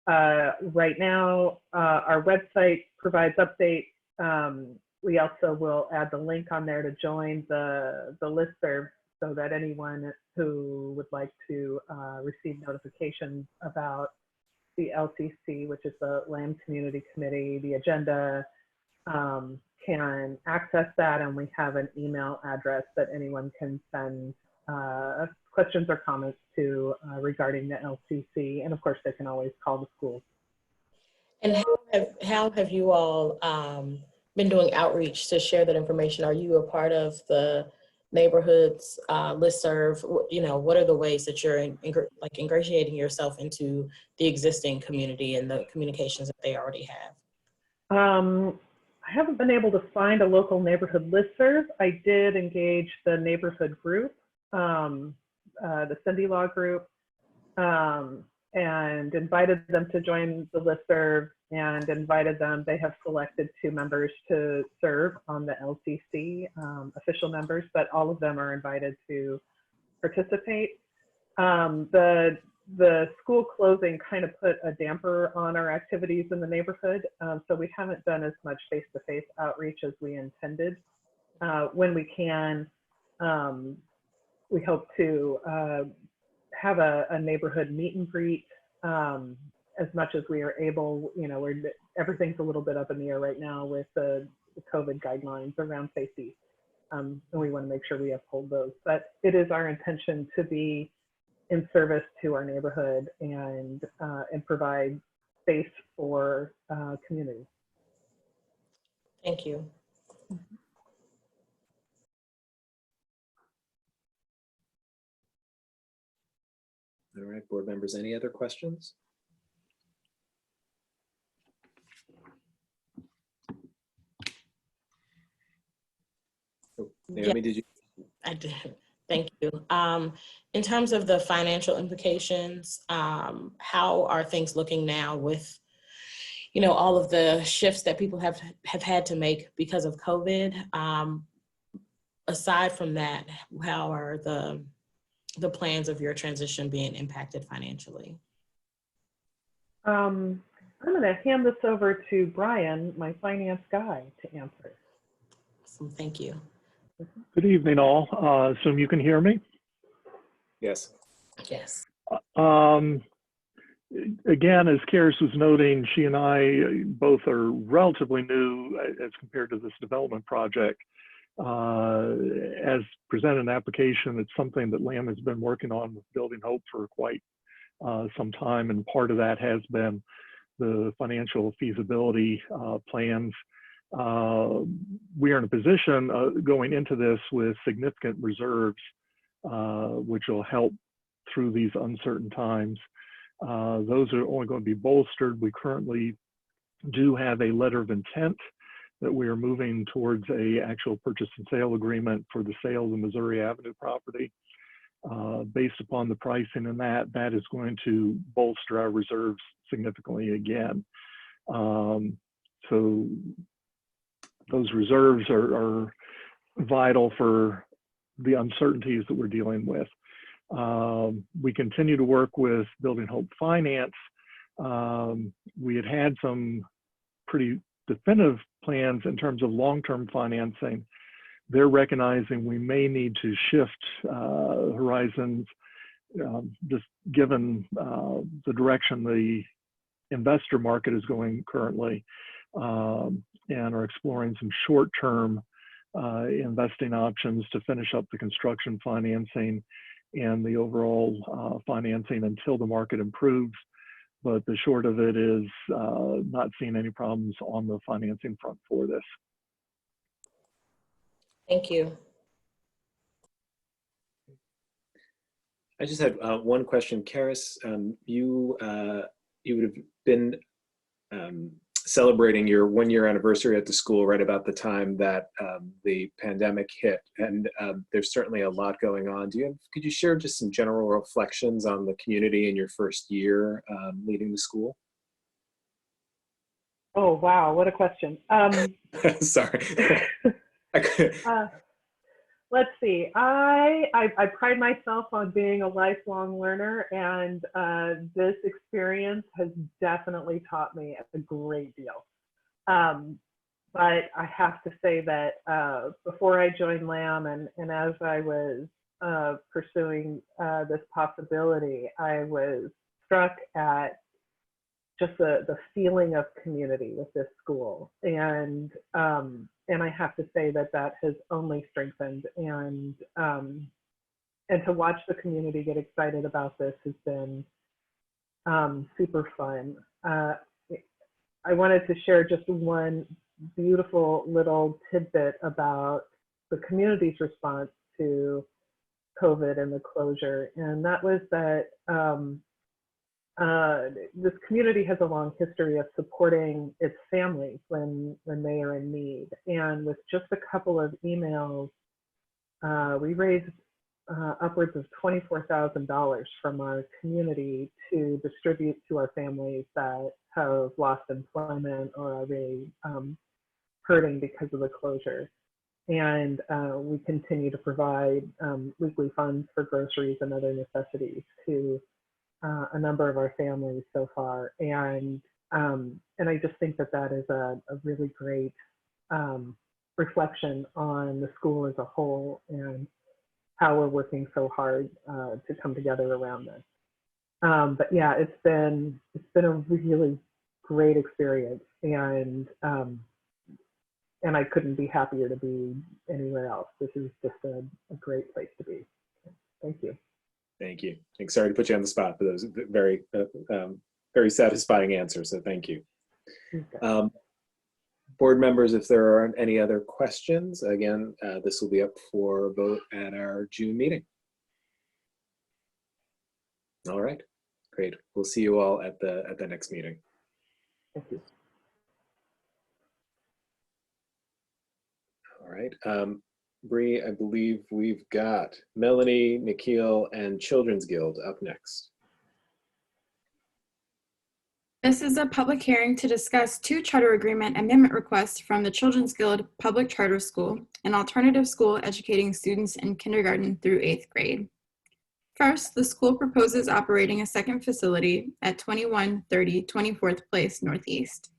Right now, our website provides updates. We also will add the link on there to join the listserv so that anyone who would like to receive notifications about the LCC, which is the LAM Community Committee, the agenda, can access that. And we have an email address that anyone can send questions or comments to regarding the LCC. And of course, they can always call the school. And how have you all been doing outreach to share that information? Are you a part of the neighborhoods listserv? You know, what are the ways that you're ingratiating yourself into the existing community and the communications that they already have? I haven't been able to find a local neighborhood listserv. I did engage the neighborhood group, the Cindy Law group, and invited them to join the listserv and invited them. They have selected 2 members to serve on the LCC, official members, but all of them are invited to participate. The school closing kind of put a damper on our activities in the neighborhood, so we haven't done as much face-to-face outreach as we intended. When we can, we hope to have a neighborhood meet and greet as much as we are able. You know, everything's a little bit up in the air right now with the COVID guidelines around safety, and we want to make sure we uphold those. But it is our intention to be in service to our neighborhood and provide space for community. Thank you. All right, board members, any other questions? Oh, Naomi, did you? I did. Thank you. In terms of the financial implications, how are things looking now with, you know, all of the shifts that people have had to make because of COVID? Aside from that, how are the plans of your transition being impacted financially? I'm going to hand this over to Brian, my finance guy, to answer. Awesome, thank you. Good evening, all. Assume you can hear me? Yes. Yes. Again, as Charis was noting, she and I both are relatively new as compared to this development project. As presented in the application, it's something that LAM has been working on with Building Hope for quite some time, and part of that has been the financial feasibility plans. We are in a position going into this with significant reserves, which will help through these uncertain times. Those are only going to be bolstered. We currently do have a letter of intent that we are moving towards a actual purchase and sale agreement for the sale of the Missouri Avenue property. Based upon the pricing and that is going to bolster our reserves significantly again. So those reserves are vital for the uncertainties that we're dealing with. We continue to work with Building Hope Finance. We had some pretty definitive plans in terms of long-term financing. They're recognizing we may need to shift horizons, just given the direction the investor market is going currently, and are exploring some short-term investing options to finish up the construction financing and the overall financing until the market improves. But the short of it is not seeing any problems on the financing front for this. Thank you. I just had one question. Charis, you would have been celebrating your 1-year anniversary at the school right about the time that the pandemic hit, and there's certainly a lot going on. Could you share just some general reflections on the community in your first year leading the school? Oh, wow, what a question. Sorry. Let's see. I pride myself on being a lifelong learner, and this experience has definitely taught me a great deal. But I have to say that before I joined LAM and as I was pursuing this possibility, I was struck at just the feeling of community with this school, and I have to say that has only strengthened, and to watch the community get excited about this has been super fun. I wanted to share just one beautiful little tidbit about the community's response to COVID and the closure, and that was that this community has a long history of supporting its families when they are in need. And with just a couple of emails, we raised upwards of $24,000 from our community to distribute to our families that have lost employment or are really hurting because of the closure. And we continue to provide weekly funds for groceries and other necessities to a number of our families so far, and I just think that is a really great reflection on the school as a whole and how we're working so hard to come together around this. But yeah, it's been a really great experience, and I couldn't be happier to be anywhere else. This is just a great place to be. Thank you. Thank you. Sorry to put you on the spot, but those are very, very satisfying answers. So thank you. Board members, if there aren't any other questions, again, this will be up for vote at our June meeting. All right, great. We'll see you all at the next meeting. Thank you. All right. Bree, I believe we've got Melanie, Nikhil, and Children's Guild up next. This is a public hearing to discuss 2 charter agreement amendment requests from the Children's Guild Public Charter School, an alternative school educating students in kindergarten through 8th grade. First, the school proposes operating a second facility at 2130 24th Place Northeast.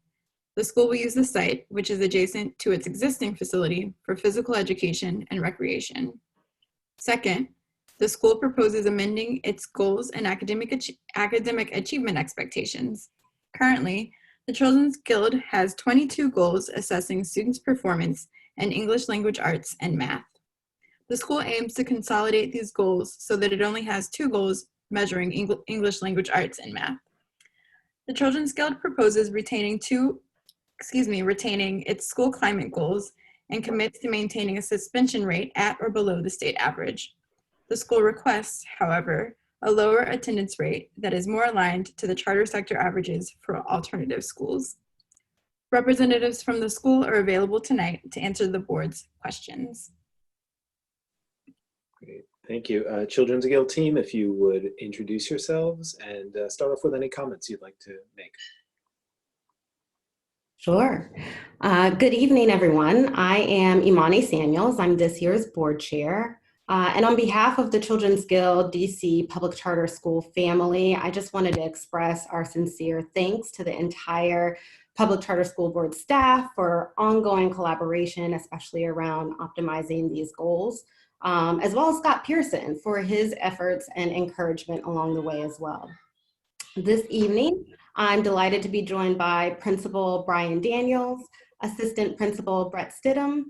The school will use the site, which is adjacent to its existing facility, for physical education and recreation. Second, the school proposes amending its goals and academic achievement expectations. Currently, the Children's Guild has 22 goals assessing students' performance in English language arts and math. The school aims to consolidate these goals so that it only has 2 goals measuring English language arts and math. The Children's Guild proposes retaining its school climate goals and commits to maintaining a suspension rate at or below the state average. The school requests, however, a lower attendance rate that is more aligned to the charter sector averages for alternative schools. Representatives from the school are available tonight to answer the board's questions. Great, thank you. Children's Guild team, if you would introduce yourselves and start off with any comments you'd like to make. Sure. Good evening, everyone. I am Imani Samuels. I'm this year's board chair. And on behalf of the Children's Guild DC Public Charter School family, I just wanted to express our sincere thanks to the entire Public Charter School Board staff for ongoing collaboration, especially around optimizing these goals, as well as Scott Pearson for his efforts and encouragement along the way as well. This evening, I'm delighted to be joined by Principal Bryan Daniels, Assistant Principal Brett Stidham,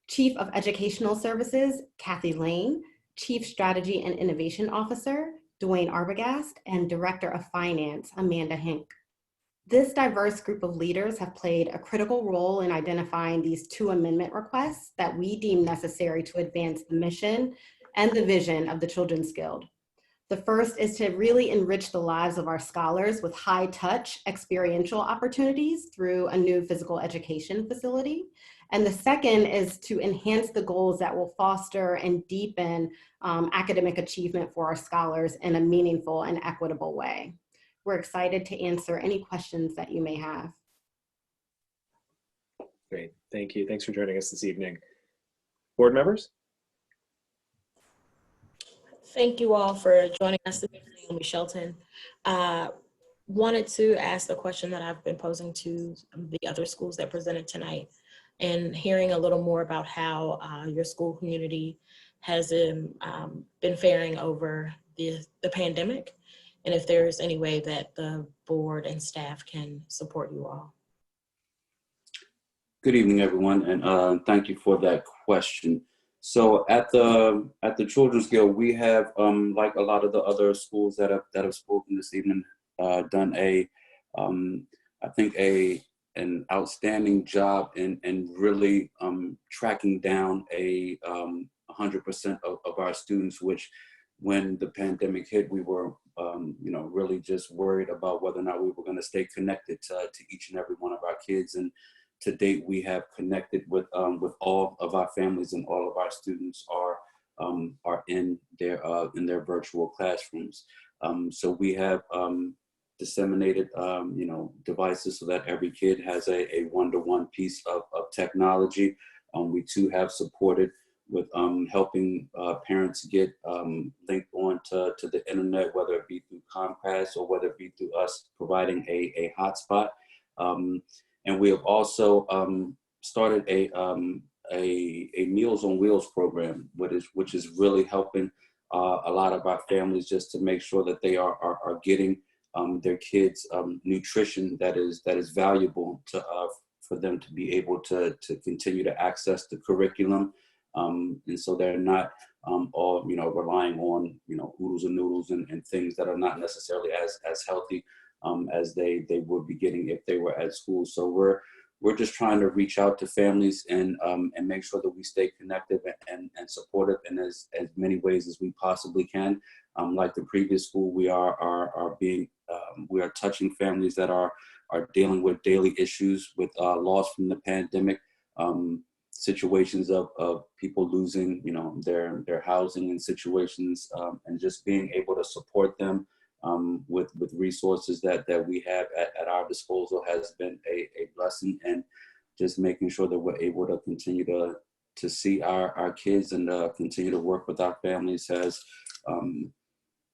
Chief of Educational Services, Kathy Lane, Chief Strategy and Innovation Officer, Dwayne Arbogast, and Director of Finance, Amanda Hink. This diverse group of leaders have played a critical role in identifying these 2 amendment requests that we deem necessary to advance the mission and the vision of the Children's Guild. The first is to really enrich the lives of our scholars with high-touch experiential opportunities through a new physical education facility. And the second is to enhance the goals that will foster and deepen academic achievement for our scholars in a meaningful and equitable way. We're excited to answer any questions that you may have. Great, thank you. Thanks for joining us this evening. Board members? Thank you all for joining us this evening, Ms. Shelton. Wanted to ask the question that I've been posing to the other schools that presented tonight, and hearing a little more about how your school community has been faring over the pandemic, and if there's any way that the board and staff can support you all. Good evening, everyone, and thank you for that question. So at the Children's Guild, we have, like a lot of the other schools that have spoken this evening, done I think an outstanding job in really tracking down 100% of our students, which when the pandemic hit, we were really just worried about whether or not we were going to stay connected to each and every one of our kids. And to date, we have connected with all of our families, and all of our students are in their virtual classrooms. So we have disseminated devices so that every kid has a one-to-one piece of technology. We too have supported with helping parents get linked on to the internet, whether it be through Comcast or whether it be through us providing a hotspot. And we have also started a Meals on Wheels program, which is really helping a lot of our families just to make sure that they are getting their kids nutrition that is valuable for them to be able to continue to access the curriculum, and so they're not all relying on oodles and noodles and things that are not necessarily as healthy as they would be getting if they were at school. So we're just trying to reach out to families and make sure that we stay connected and supportive in as many ways as we possibly can. Like the previous school, we are touching families that are dealing with daily issues with loss from the pandemic, situations of people losing their housing and situations, and just being able to support them with resources that we have at our disposal has been a blessing, and just making sure that we're able to continue to see our kids and continue to work with our families has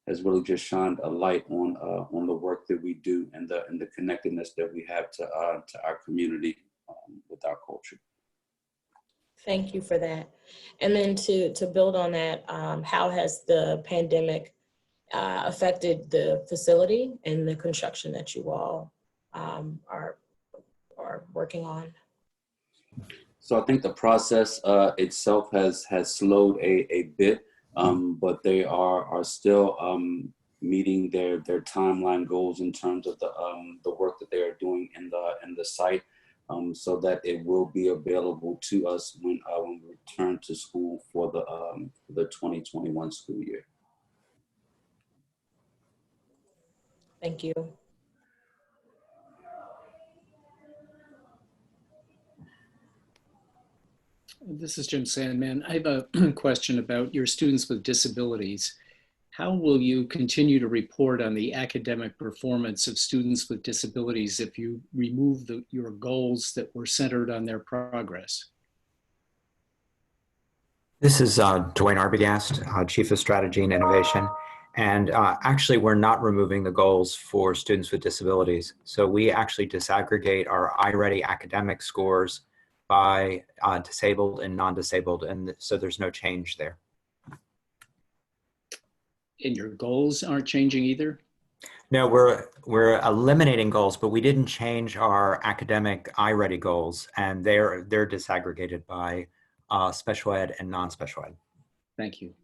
has really just shined a light on the work that we do and the connectedness that we have to our community with our culture. Thank you for that. And then to build on that, how has the pandemic affected the facility and the construction that you all are working on? So I think the process itself has slowed a bit, but they are still meeting their timeline goals in terms of the work that they are doing in the site, so that it will be available to us when we return to school for the 2021 school year. Thank you. This is Jim Sandman. I have a question about your students with disabilities. How will you continue to report on the academic performance of students with disabilities if you remove your goals that were centered on their progress? This is Dwayne Arbogast, Chief of Strategy and Innovation. And actually, we're not removing the goals for students with disabilities. So we actually disaggregate our iReady academic scores by disabled and non-disabled, and so there's no change there. And your goals aren't changing either? No, we're eliminating goals, but we didn't change our academic iReady goals, and they're disaggregated by special ed and non-special ed. Thank you.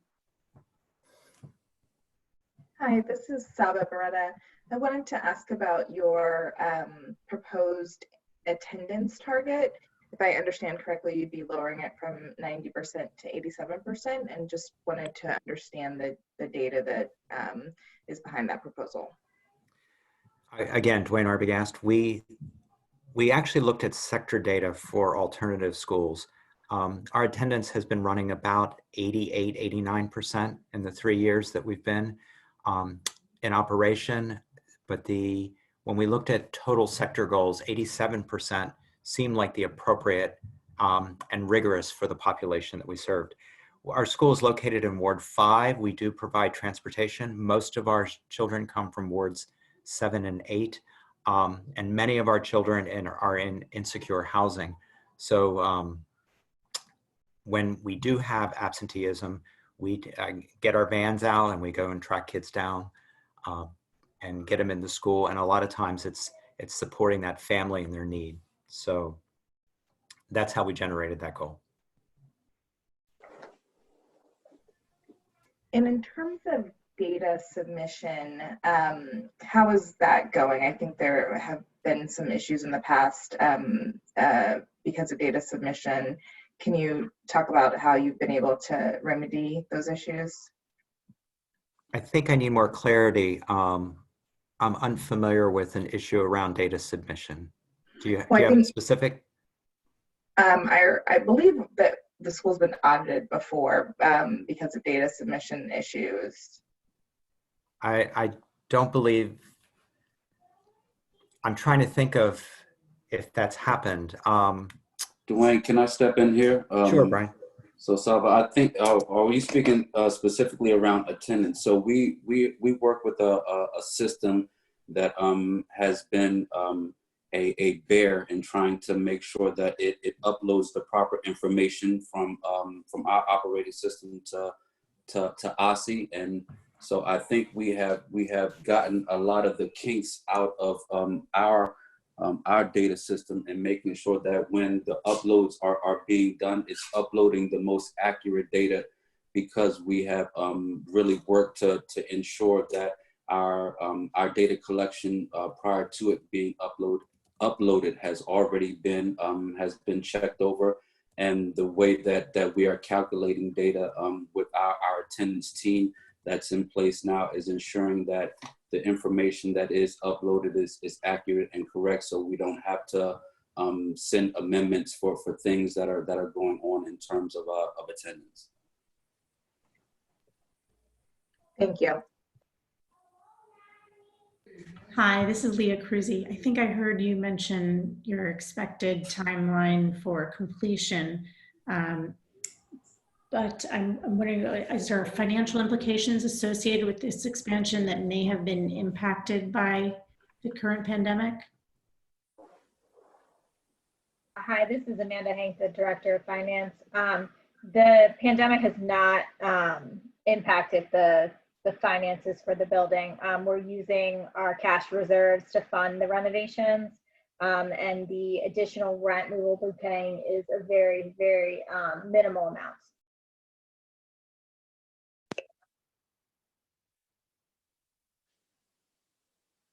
Hi, this is Saba Beretta. I wanted to ask about your proposed attendance target. If I understand correctly, you'd be lowering it from 90% to 87%, and just wanted to understand the data that is behind that proposal. Again, Dwayne Arbogast, we actually looked at sector data for alternative schools. Our attendance has been running about 88, 89% in the 3 years that we've been in operation. But when we looked at total sector goals, 87% seemed like the appropriate and rigorous for the population that we served. Our school is located in Ward 5. We do provide transportation. Most of our children come from Wards 7 and 8, and many of our children are in insecure housing. So when we do have absenteeism, we get our vans out and we go and track kids down and get them into school. And a lot of times it's supporting that family and their need. So that's how we generated that goal. And in terms of data submission, how is that going? I think there have been some issues in the past because of data submission. Can you talk about how you've been able to remedy those issues? I think I need more clarity. I'm unfamiliar with an issue around data submission. Do you have a specific? I believe that the school's been audited before because of data submission issues. I don't believe, I'm trying to think of if that's happened. Dwayne, can I step in here? Sure, Brian. So Saba, I think, are you speaking specifically around attendance? So we work with a system that has been a bear in trying to make sure that it uploads the proper information from our operating system to OSSI. And so I think we have gotten a lot of the kinks out of our data system and making sure that when the uploads are being done, it's uploading the most accurate data, because we have really worked to ensure that our data collection prior to it being uploaded has already been checked over, and the way that we are calculating data with our attendance team that's in place now is ensuring that the information that is uploaded is accurate and correct, so we don't have to send amendments for things that are going on in terms of attendance. Thank you. Hi, this is Leah Cruzy. I think I heard you mention your expected timeline for completion. but I'm wondering, is there financial implications associated with this expansion that may have been impacted by the current pandemic? Hi, this is Amanda Hank, the Director of Finance. The pandemic has not impacted the finances for the building. We're using our cash reserves to fund the renovations, and the additional rent we will be paying is a very, very minimal amount.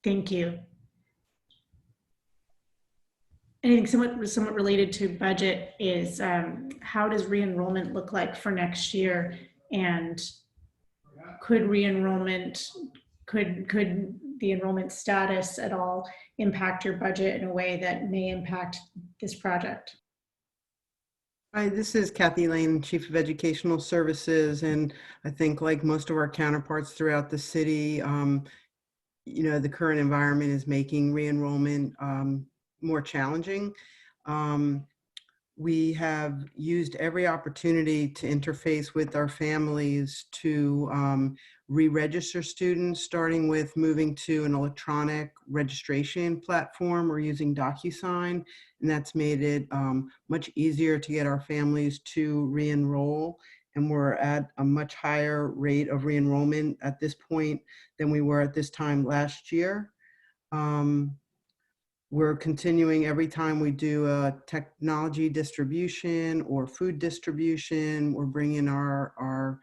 Thank you. Anything somewhat related to budget is how does re-enrollment look like for next year, and could re-enrollment, could the enrollment status at all impact your budget in a way that may impact this project? Hi, this is Kathy Lane, Chief of Educational Services, and I think like most of our counterparts throughout the city, you know, the current environment is making re-enrollment more challenging. We have used every opportunity to interface with our families to re-register students, starting with moving to an electronic registration platform. We're using DocuSign, and that's made it much easier to get our families to re-enroll. And we're at a much higher rate of re-enrollment at this point than we were at this time last year. We're continuing every time we do a technology distribution or food distribution, we're bringing our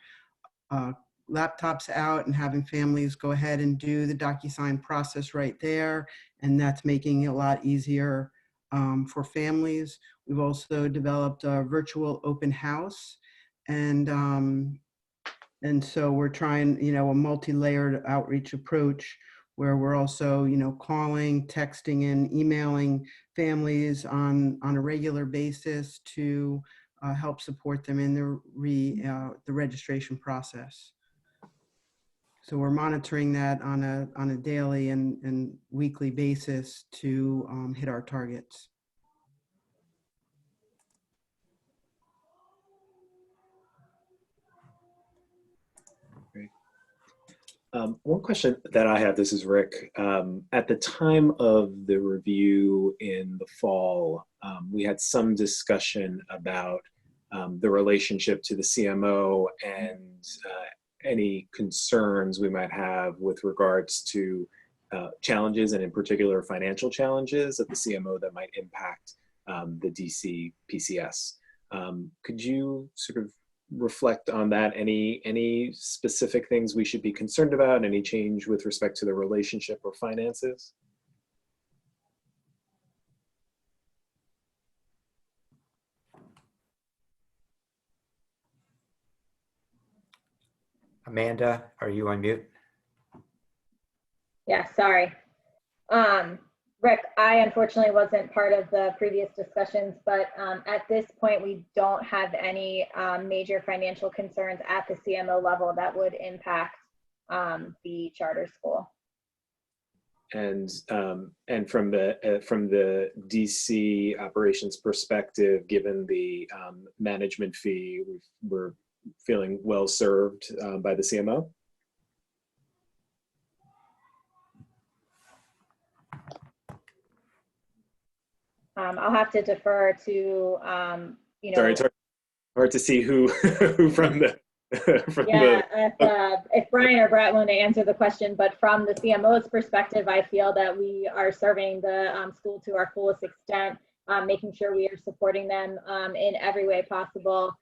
laptops out and having families go ahead and do the DocuSign process right there. And that's making it a lot easier for families. We've also developed a virtual open house. And so we're trying, you know, a multi-layered outreach approach where we're also, you know, calling, texting, and emailing families on a regular basis to help support them in the registration process. So we're monitoring that on a daily and weekly basis to hit our targets. One question that I have, this is Rick. At the time of the review in the fall, we had some discussion about the relationship to the CMO and any concerns we might have with regards to challenges, and in particular financial challenges at the CMO that might impact the DC PCS. Could you sort of reflect on that? Any specific things we should be concerned about? Any change with respect to the relationship or finances? Amanda, are you on mute? Yeah, sorry. Rick, I unfortunately wasn't part of the previous discussions, but at this point, we don't have any major financial concerns at the CMO level that would impact the charter school. And from the DC operations perspective, given the management fee, we're feeling well served by the CMO. I'll have to defer to, you know. Sorry, it's hard to see who from the. If Brian or Brett want to answer the question, but from the CMO's perspective, I feel that we are serving the school to our fullest extent, making sure we are supporting them in every way possible,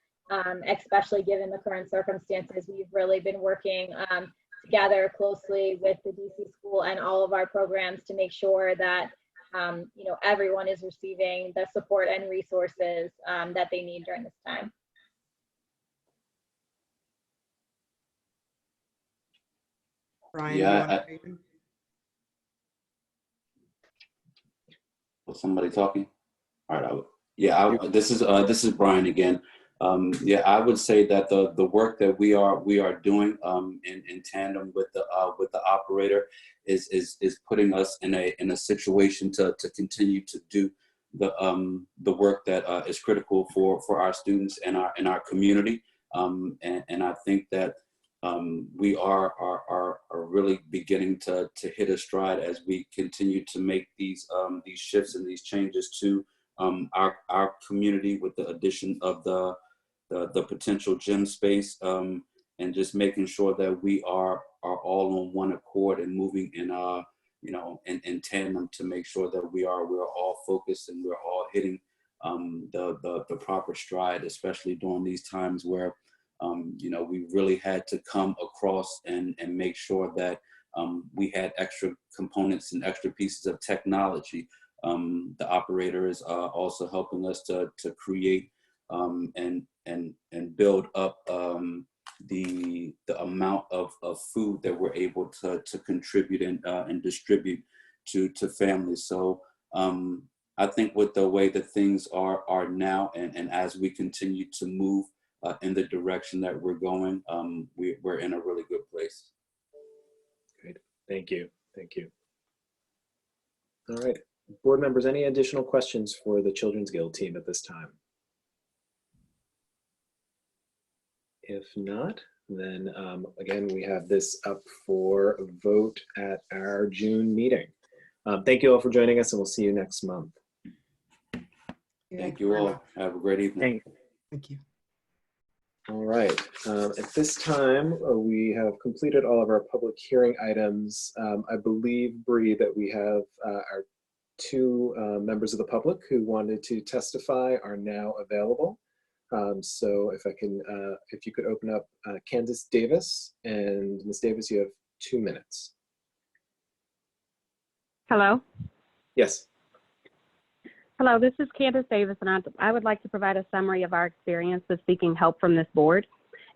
especially given the current circumstances. We've really been working together closely with the DC school and all of our programs to make sure that you know, everyone is receiving the support and resources that they need during this time. Brian, yeah. Was somebody talking? All right. This is Brian again. Yeah, I would say that the work that we are doing in tandem with the operator is putting us in a situation to continue to do the work that is critical for our students and our community. And I think that we are really beginning to hit a stride as we continue to make these shifts and these changes to our community with the addition of the potential gym space, and just making sure that we are all on one accord and moving in in tandem to make sure that we're all focused and we're all hitting the proper stride, especially during these times where we really had to come across and make sure that we had extra components and extra pieces of technology. The operator is also helping us to create and build up the amount of food that we're able to contribute and distribute to families. So I think with the way that things are now, and as we continue to move in the direction that we're going, we're in a really good place. Great, thank you. All right, board members, any additional questions for the Children's Guild team at this time? If not, then again, we have this up for a vote at our June meeting. Thank you all for joining us, and we'll see you next month. Thank you all. Have a great evening. Thank you. All right, at this time, we have completed all of our public hearing items. I believe, Bree, that we have our two members of the public who wanted to testify are now available. So if you could open up Candace Davis, and Ms. Davis, you have 2 minutes. Hello. Yes. Hello, this is Candace Davis, and I would like to provide a summary of our experience with seeking help from this board.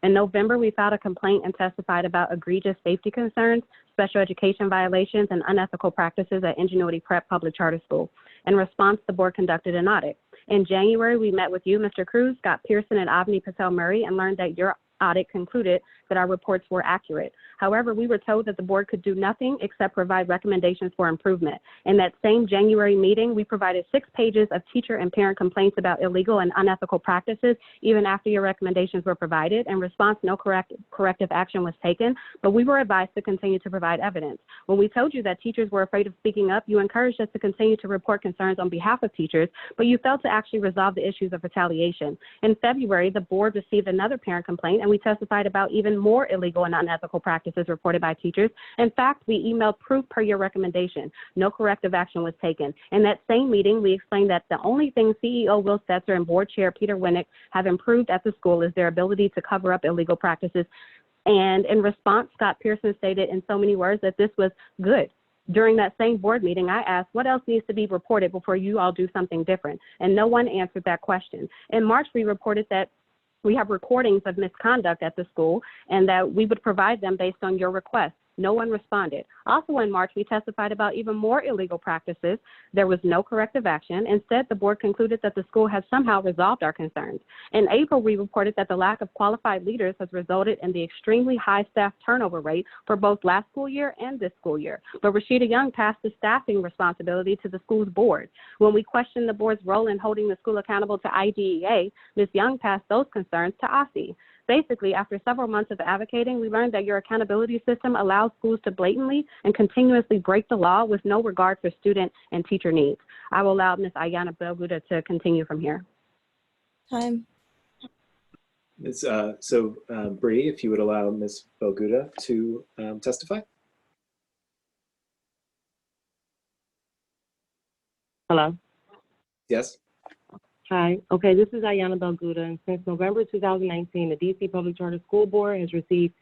In November, we filed a complaint and testified about egregious safety concerns, special education violations, and unethical practices at Ingenuity Prep Public Charter School. In response, the board conducted an audit. In January, we met with you, Mr. Cruz, Scott Pearson, and Avni Patel Murray, and learned that your audit concluded that our reports were accurate. However, we were told that the board could do nothing except provide recommendations for improvement. In that same January meeting, we provided 6 pages of teacher and parent complaints about illegal and unethical practices, even after your recommendations were provided. In response, no corrective action was taken, but we were advised to continue to provide evidence. When we told you that teachers were afraid of speaking up, you encouraged us to continue to report concerns on behalf of teachers, but you failed to actually resolve the issues of retaliation. In February, the board received another parent complaint, and we testified about even more illegal and unethical practices reported by teachers. In fact, we emailed proof per your recommendation. No corrective action was taken. In that same meeting, we explained that the only thing CEO Will Stetzer and board chair Peter Winnick have improved at the school is their ability to cover up illegal practices. And in response, Scott Pearson stated in so many words that this was good. During that same board meeting, I asked what else needs to be reported before you all do something different, and no one answered that question. In March, we reported that we have recordings of misconduct at the school and that we would provide them based on your request. No one responded. Also in March, we testified about even more illegal practices. There was no corrective action. Instead, the board concluded that the school has somehow resolved our concerns. In April, we reported that the lack of qualified leaders has resulted in the extremely high staff turnover rate for both last school year and this school year. But Rashida Young passed the staffing responsibility to the school's board. When we questioned the board's role in holding the school accountable to IDEA, Ms. Young passed those concerns to OSSI. Basically, after several months of advocating, we learned that your accountability system allows schools to blatantly and continuously break the law with no regard for student and teacher needs. I will allow Ms. Ayana Belguda to continue from here. Time. Bree, if you would allow Ms. Belguda to testify. Hello. Yes. Hi. Okay, this is Ayana Belguda, and since November 2019, the DC Public Charter School Board has received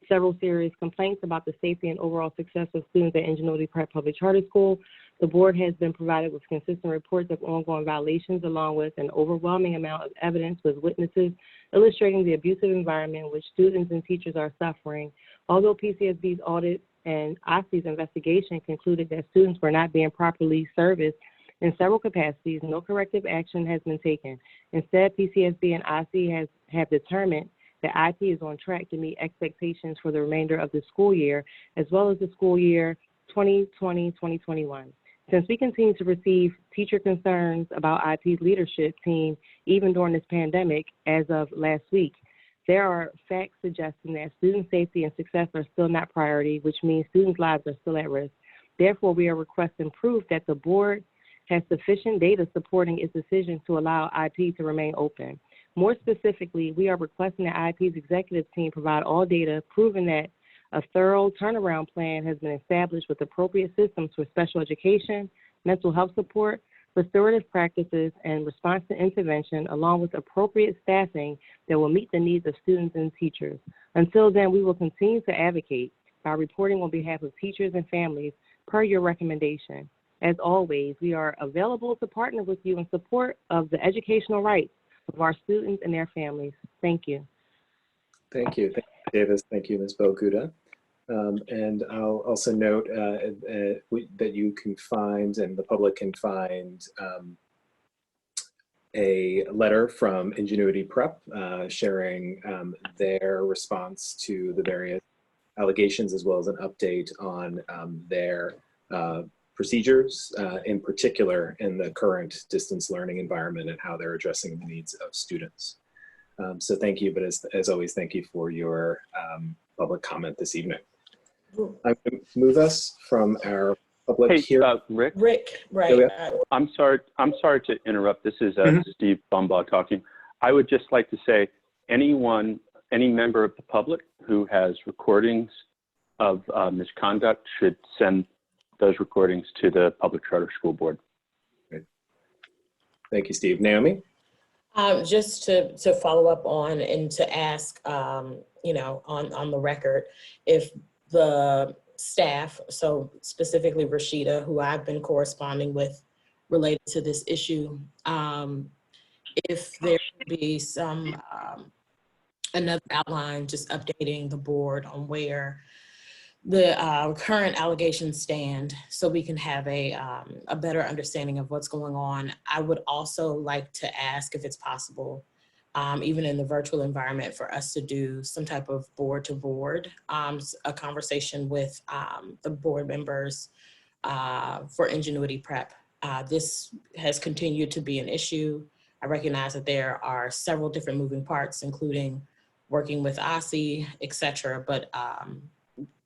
several serious complaints about the safety and overall success of students at Ingenuity Prep Public Charter School. The board has been provided with consistent reports of ongoing violations, along with an overwhelming amount of evidence with witnesses illustrating the abusive environment in which students and teachers are suffering. Although PCSB's audit and OSSI's investigation concluded that students were not being properly serviced in several capacities, no corrective action has been taken. Instead, PCSB and OSSI have determined that IT is on track to meet expectations for the remainder of the school year, as well as the school year 2020-2021. Since we continue to receive teacher concerns about IT's leadership team, even during this pandemic, as of last week, There are facts suggesting that student safety and success are still not priority, which means students' lives are still at risk. Therefore, we are requesting proof that the board has sufficient data supporting its decision to allow IP to remain open. More specifically, we are requesting that IP's executive team provide all data proving that a thorough turnaround plan has been established with appropriate systems for special education, mental health support, restorative practices, and response to intervention, along with appropriate staffing that will meet the needs of students and teachers. Until then, we will continue to advocate by reporting on behalf of teachers and families per your recommendation. As always, we are available to partner with you in support of the educational rights of our students and their families. Thank you. Thank you. Thank you, Davis. Thank you, Ms. Boguda. And I'll also note that you can find, and the public can find, a letter from Ingenuity Prep sharing their response to the various allegations, as well as an update on their procedures, in particular in the current distance learning environment and how they're addressing the needs of students. So thank you, but as always, thank you for your public comment this evening. I'm going to move us from our public hearing. Rick, right. Yeah, I'm sorry to interrupt. This is Steve Bumbaugh talking. I would just like to say, any member of the public who has recordings of misconduct should send those recordings to the Public Charter School Board. Great. Thank you, Steve. Naomi? Just to follow up on and to ask, you know, on the record, if the staff, so specifically Rashida, who I've been corresponding with related to this issue, if there could be some, another outline, just updating the board on where the current allegations stand so we can have a better understanding of what's going on. I would also like to ask if it's possible, even in the virtual environment, for us to do some type of board-to-board, a conversation with the board members for Ingenuity Prep. This has continued to be an issue. I recognize that there are several different moving parts, including working with OSSI, et cetera, but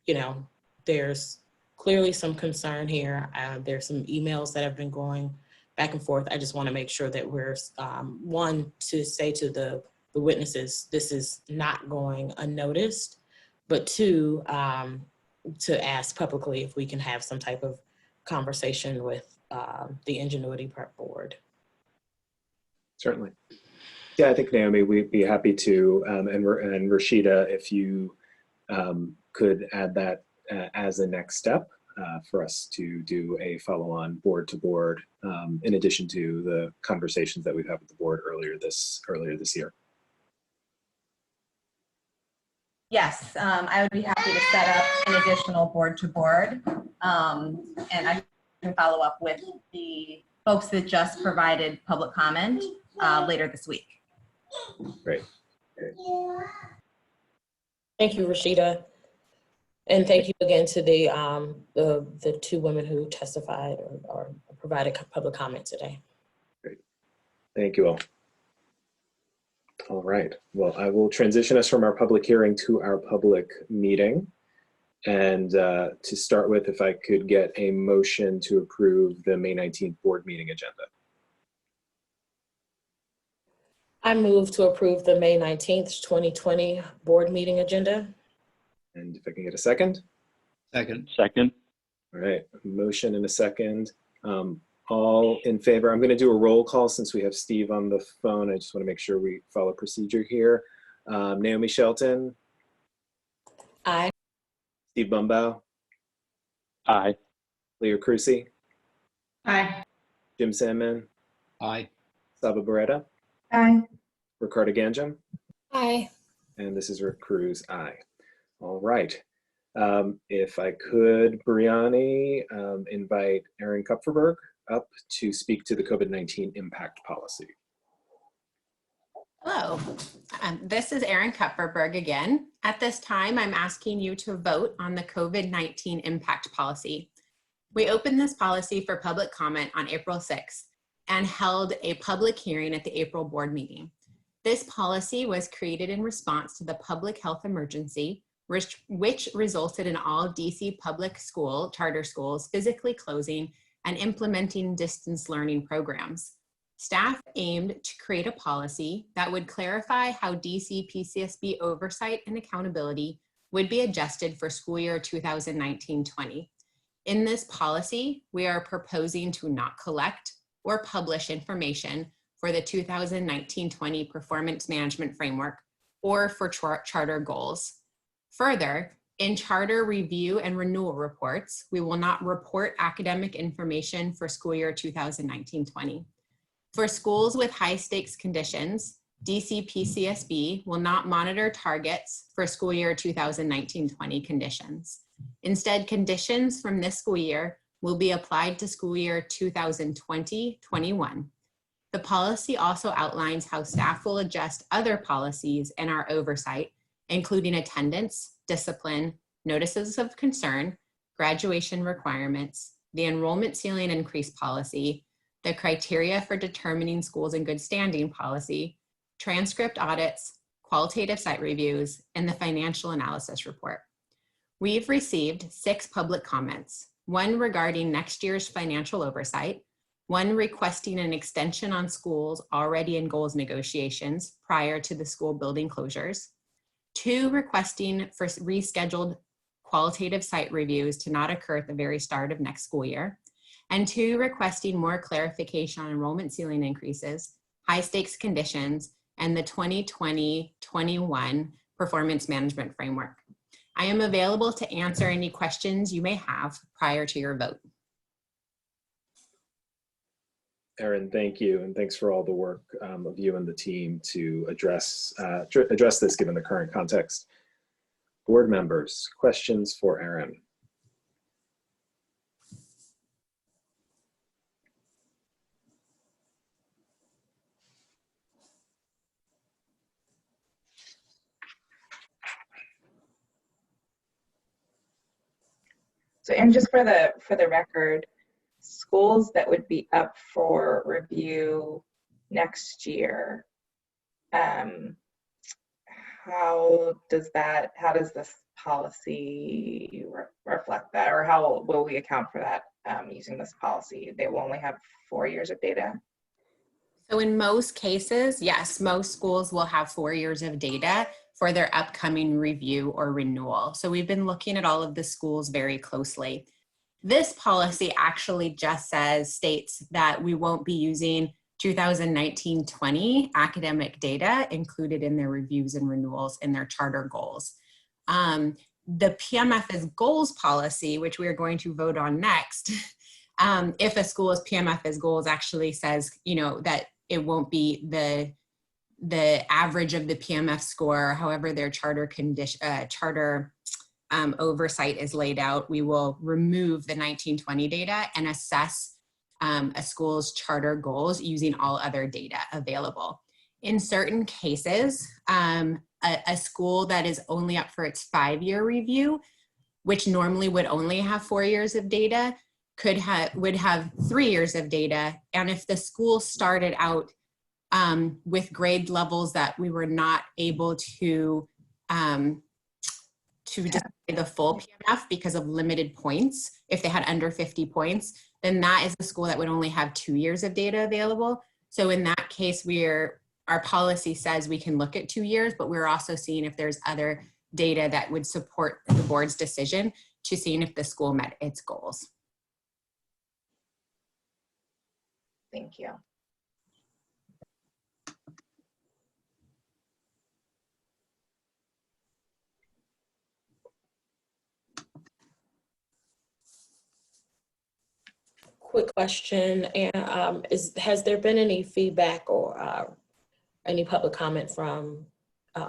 you know, there's clearly some concern here. There's some emails that have been going back and forth. I just want to make sure that we're, one, to say to the witnesses, this is not going unnoticed, but two, to ask publicly if we can have some type of conversation with the Ingenuity Prep Board. Certainly. Yeah, I think, Naomi, we'd be happy to, and Rashida, if you could add that as a next step for us to do a follow-on board-to-board, in addition to the conversations that we've had with the board earlier this year. Yes, I would be happy to set up an additional board-to-board, and I can follow up with the folks that just provided public comment later this week. Great. Thank you, Rashida. And thank you again to the two women who testified or provided public comment today. Great. Thank you all. All right. Well, I will transition us from our public hearing to our public meeting. And to start with, if I could get a motion to approve the May 19th board meeting agenda. I move to approve the May 19th, 2020 board meeting agenda. And if I can get a second? Second. Second. All right, a motion and a second. All in favor? I'm going to do a roll call since we have Steve on the phone. I just want to make sure we follow procedure here. Naomi Shelton? Aye. Steve Bumbaugh? Aye. Leah Crucy? Aye. Jim Sandman? Aye. Saba Beretta? Aye. Ricardo Ganjam? Aye. And this is Rick Cruz, aye. All right. If I could, Briani, invite Erin Kupferberg up to speak to the COVID-19 impact policy. Hello, this is Erin Kupferberg again. At this time, I'm asking you to vote on the COVID-19 impact policy. We opened this policy for public comment on April 6th and held a public hearing at the April board meeting. This policy was created in response to the public health emergency, which resulted in all DC public school charter schools physically closing and implementing distance learning programs. Staff aimed to create a policy that would clarify how DC PCSB oversight and accountability would be adjusted for school year 2019-20. In this policy, we are proposing to not collect or publish information for the 2019-20 Performance Management Framework or for charter goals. Further, in charter review and renewal reports, we will not report academic information for school year 2019-20. For schools with high stakes conditions, DC PCSB will not monitor targets for school year 2019-20 conditions. Instead, conditions from this school year will be applied to school year 2020-21. The policy also outlines how staff will adjust other policies in our oversight, including attendance, discipline, notices of concern, graduation requirements, the enrollment ceiling increase policy, the criteria for determining schools in good standing policy, transcript audits, qualitative site reviews, and the financial analysis report. We've received 6 public comments, one regarding next year's financial oversight, one requesting an extension on schools already in goals negotiations prior to the school building closures, 2 requesting for rescheduled qualitative site reviews to not occur at the very start of next school year, and 2 requesting more clarification on enrollment ceiling increases, high stakes conditions, and the 2020-21 Performance Management Framework. I am available to answer any questions you may have prior to your vote. Erin, thank you, and thanks for all the work of you and the team to address this given the current context. Board members, questions for Erin? So, and just for the record, schools that would be up for review next year, how does this policy reflect that, or how will we account for that using this policy? They will only have 4 years of data. So in most cases, yes, most schools will have 4 years of data for their upcoming review or renewal. So we've been looking at all of the schools very closely. This policy actually just states that we won't be using 2019-20 academic data included in their reviews and renewals in their charter goals. The PMF's goals policy, which we are going to vote on next, if a school's PMF's goals actually says, that it won't be the average of the PMF score, however their charter oversight is laid out, we will remove the 19-20 data and assess a school's charter goals using all other data available. In certain cases, a school that is only up for its 5-year review, which normally would only have 4 years of data, would have 3 years of data. And if the school started out with grade levels that we were not able to display the full PMF because of limited points, if they had under 50 points, then that is a school that would only have 2 years of data available. So in that case, our policy says we can look at 2 years, but we're also seeing if there's other data that would support the board's decision to seeing if the school met its goals. Thank you. Quick question, and has there been any feedback or any public comment from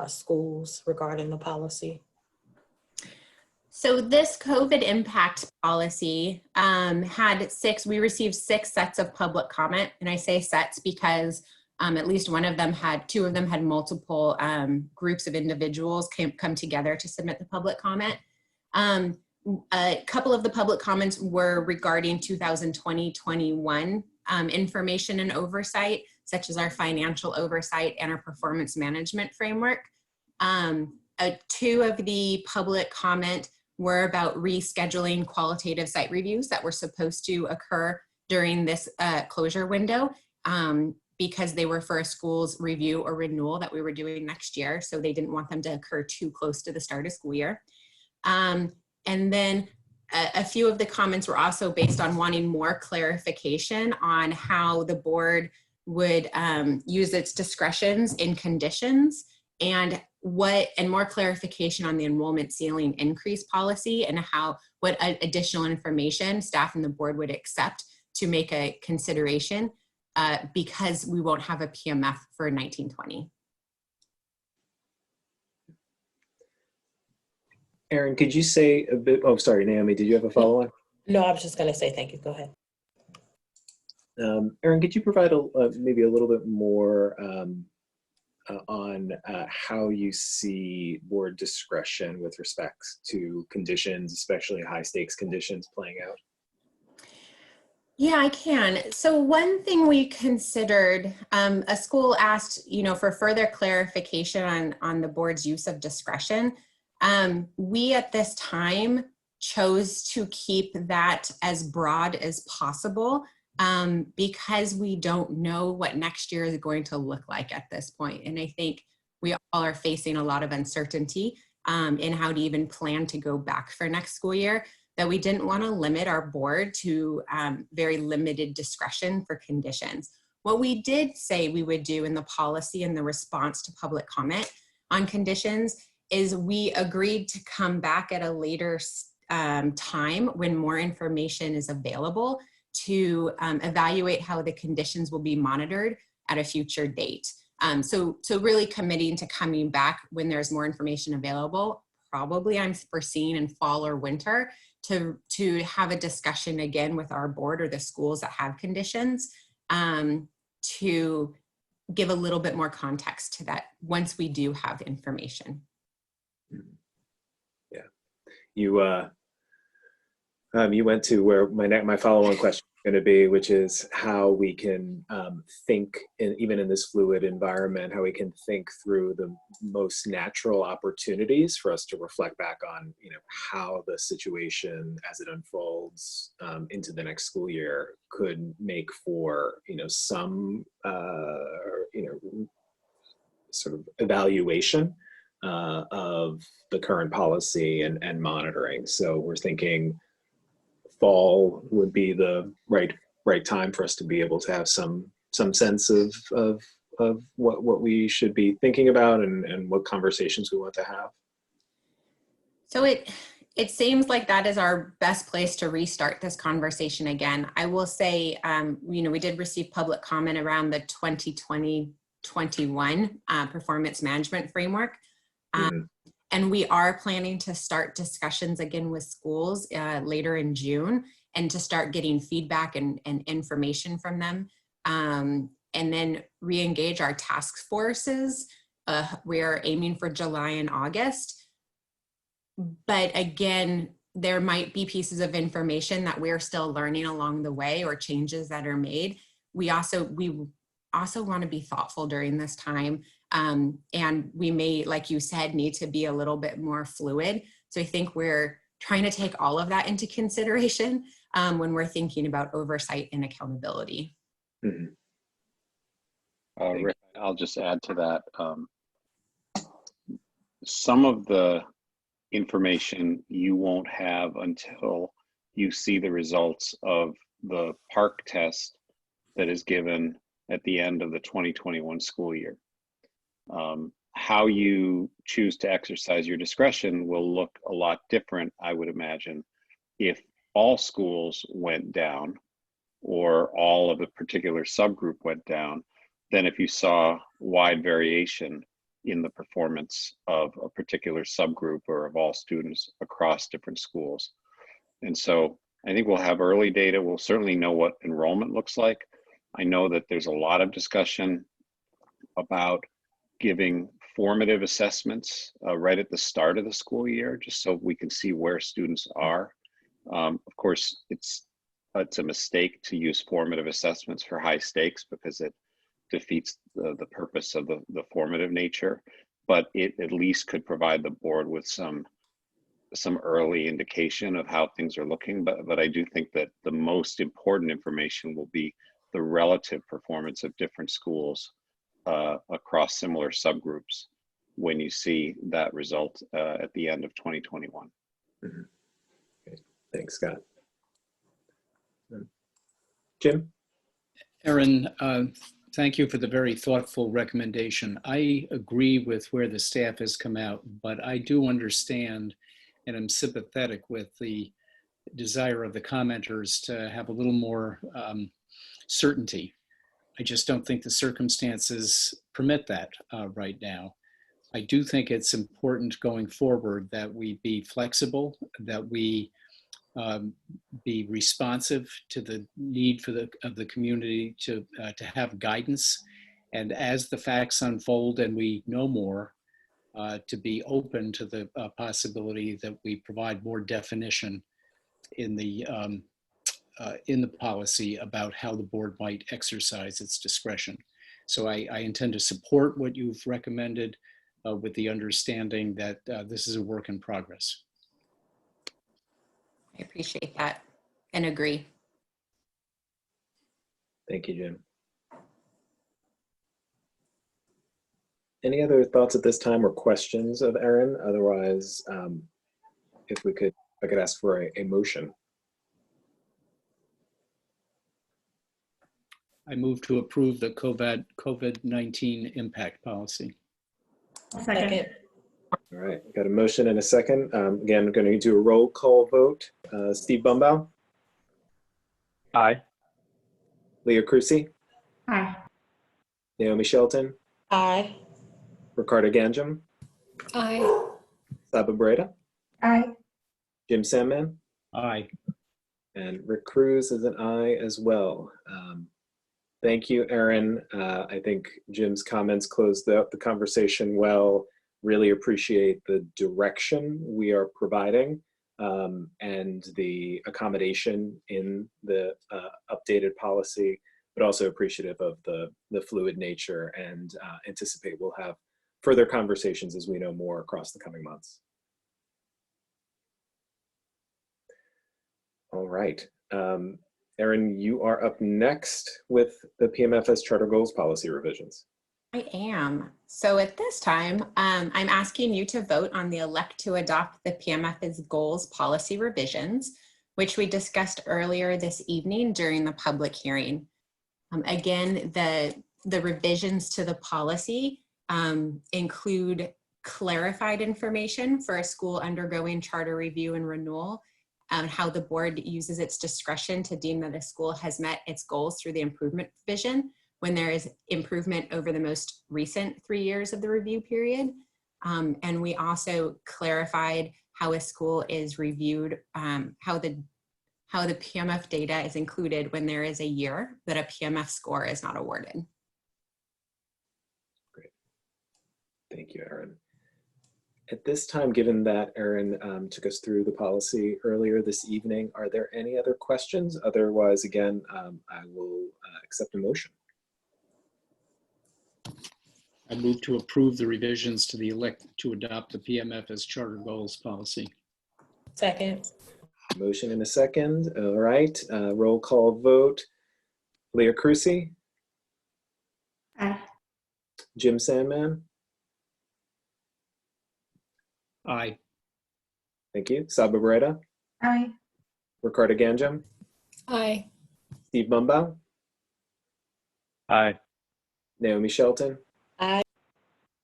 schools regarding the policy? So this COVID impact policy we received 6 sets of public comment, and I say sets because at least two of them had multiple groups of individuals come together to submit the public comment. A couple of the public comments were regarding 2020-21 information and oversight. such as our financial oversight and our performance management framework. Two of the public comment were about rescheduling qualitative site reviews that were supposed to occur during this closure window because they were for a school's review or renewal that we were doing next year. So they didn't want them to occur too close to the start of school year. And then a few of the comments were also based on wanting more clarification on how the board would use its discretions in conditions and more clarification on the enrollment ceiling increase policy and what additional information staff and the board would accept to make a consideration because we won't have a PMF for 1920. Erin, could you say a bit? Oh, sorry, Naomi, did you have a follow-on? No, I was just going to say thank you. Go ahead. Erin, could you provide maybe a little bit more on how you see board discretion with respect to conditions, especially high stakes conditions playing out? Yeah, I can. So one thing we considered, a school asked, for further clarification on the board's use of discretion. We at this time chose to keep that as broad as possible because we don't know what next year is going to look like at this point. And I think we all are facing a lot of uncertainty in how to even plan to go back for next school year, that we didn't want to limit our board to very limited discretion for conditions. What we did say we would do in the policy and the response to public comment on conditions is we agreed to come back at a later time when more information is available to evaluate how the conditions will be monitored at a future date. So really committing to coming back when there's more information available, probably I'm foreseeing in fall or winter, to have a discussion again with our board or the schools that have conditions to give a little bit more context to that once we do have information. Yeah, you went to where my follow-on question is going to be, which is how we can think, even in this fluid environment, how we can think through the most natural opportunities for us to reflect back on, how the situation as it unfolds into the next school year could make for, some, sort of evaluation of the current policy and monitoring. So we're thinking fall would be the right time for us to be able to have some sense of what we should be thinking about and what conversations we want to have. So it seems like that is our best place to restart this conversation again. I will say, we did receive public comment around the 2020-21 performance management framework. And we are planning to start discussions again with schools later in June and to start getting feedback and information from them. And then re-engage our task forces. We're aiming for July and August. But again, there might be pieces of information that we're still learning along the way or changes that are made. We also want to be thoughtful during this time. And we may, like you said, need to be a little bit more fluid. So I think we're trying to take all of that into consideration when we're thinking about oversight and accountability. Rick, I'll just add to that. Some of the information you won't have until you see the results of the PARC test that is given at the end of the 2021 school year. How you choose to exercise your discretion will look a lot different, I would imagine, if all schools went down or all of a particular subgroup went down, than if you saw wide variation in the performance of a particular subgroup or of all students across different schools. And so I think we'll have early data. We'll certainly know what enrollment looks like. I know that there's a lot of discussion about giving formative assessments right at the start of the school year, just so we can see where students are. Of course, it's a mistake to use formative assessments for high stakes because it defeats the purpose of the formative nature, but it at least could provide the board with some early indication of how things are looking. But I do think that the most important information will be the relative performance of different schools across similar subgroups when you see that result at the end of 2021. Mm-hmm. Okay. Thanks, Scott. Jim? Erin, thank you for the very thoughtful recommendation. I agree with where the staff has come out, but I do understand and I'm sympathetic with the desire of the commenters to have a little more certainty. I just don't think the circumstances permit that right now. I do think it's important going forward that we be flexible, that we be responsive to the need of the community to have guidance, and as the facts unfold and we know more, to be open to the possibility that we provide more definition in the policy about how the board might exercise its discretion. So I intend to support what you've recommended with the understanding that this is a work in progress. I appreciate that and agree. Thank you, Jim. Any other thoughts at this time or questions of Erin? Otherwise, if I could ask for a motion. I move to approve the COVID-19 impact policy. Second. All right, got a motion and a second. Again, I'm going to do a roll call vote. Steve Bumbaugh? Aye. Leah Crucy? Aye. Naomi Shelton? Aye. Ricardo Ganjam? Aye. Saba Breda? Aye. Jim Sandman? Aye. And Rick Cruz is an aye as well. Thank you, Erin. I think Jim's comments closed out the conversation well. Really appreciate the direction we are providing and the accommodation in the updated policy, but also appreciative of the fluid nature and anticipate we'll have further conversations as we know more across the coming months. All right. Erin, you are up next with the PMFS Charter Goals Policy revisions. I am. So at this time, I'm asking you to vote on the elect to adopt the PMFS goals policy revisions, which we discussed earlier this evening during the public hearing. Again, the revisions to the policy include clarified information for a school undergoing charter review and renewal, how the board uses its discretion to deem that a school has met its goals through the improvement provision when there is improvement over the most recent 3 years of the review period. And we also clarified how a school is reviewed, how the PMF data is included when there is a year that a PMF score is not awarded. Great. Thank you, Erin. At this time, given that Erin took us through the policy earlier this evening, are there any other questions? Otherwise, again, I will accept a motion. I move to approve the revisions to the elect to adopt the PMFS Charter Goals Policy. Second. Motion and a second. All right, roll call vote. Leah Crucy? Aye. Jim Sandman? Aye. Thank you. Saba Breda? Aye. Ricardo Ganjam? Aye. Steve Bumbaugh? Aye. Naomi Shelton? Aye.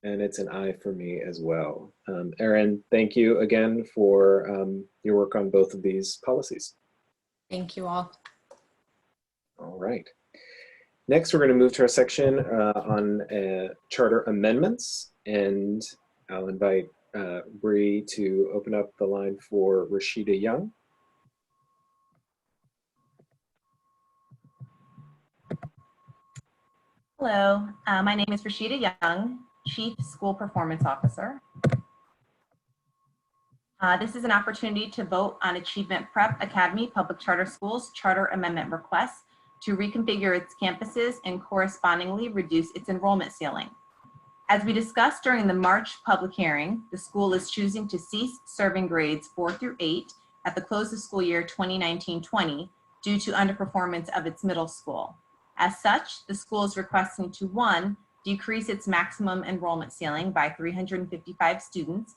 And it's an aye for me as well. Erin, thank you again for your work on both of these policies. Thank you all. All right. Next, we're going to move to our section on charter amendments, and I'll invite Bree to open up the line for Rashida Young. Hello, my name is Rashida Young, Chief School Performance Officer. This is an opportunity to vote on Achievement Prep Academy Public Charter Schools Charter Amendment Request to reconfigure its campuses and correspondingly reduce its enrollment ceiling. As we discussed during the March public hearing, the school is choosing to cease serving grades 4 through 8 at the close of school year 2019-20 due to underperformance of its middle school. As such, the school is requesting to 1, decrease its maximum enrollment ceiling by 355 students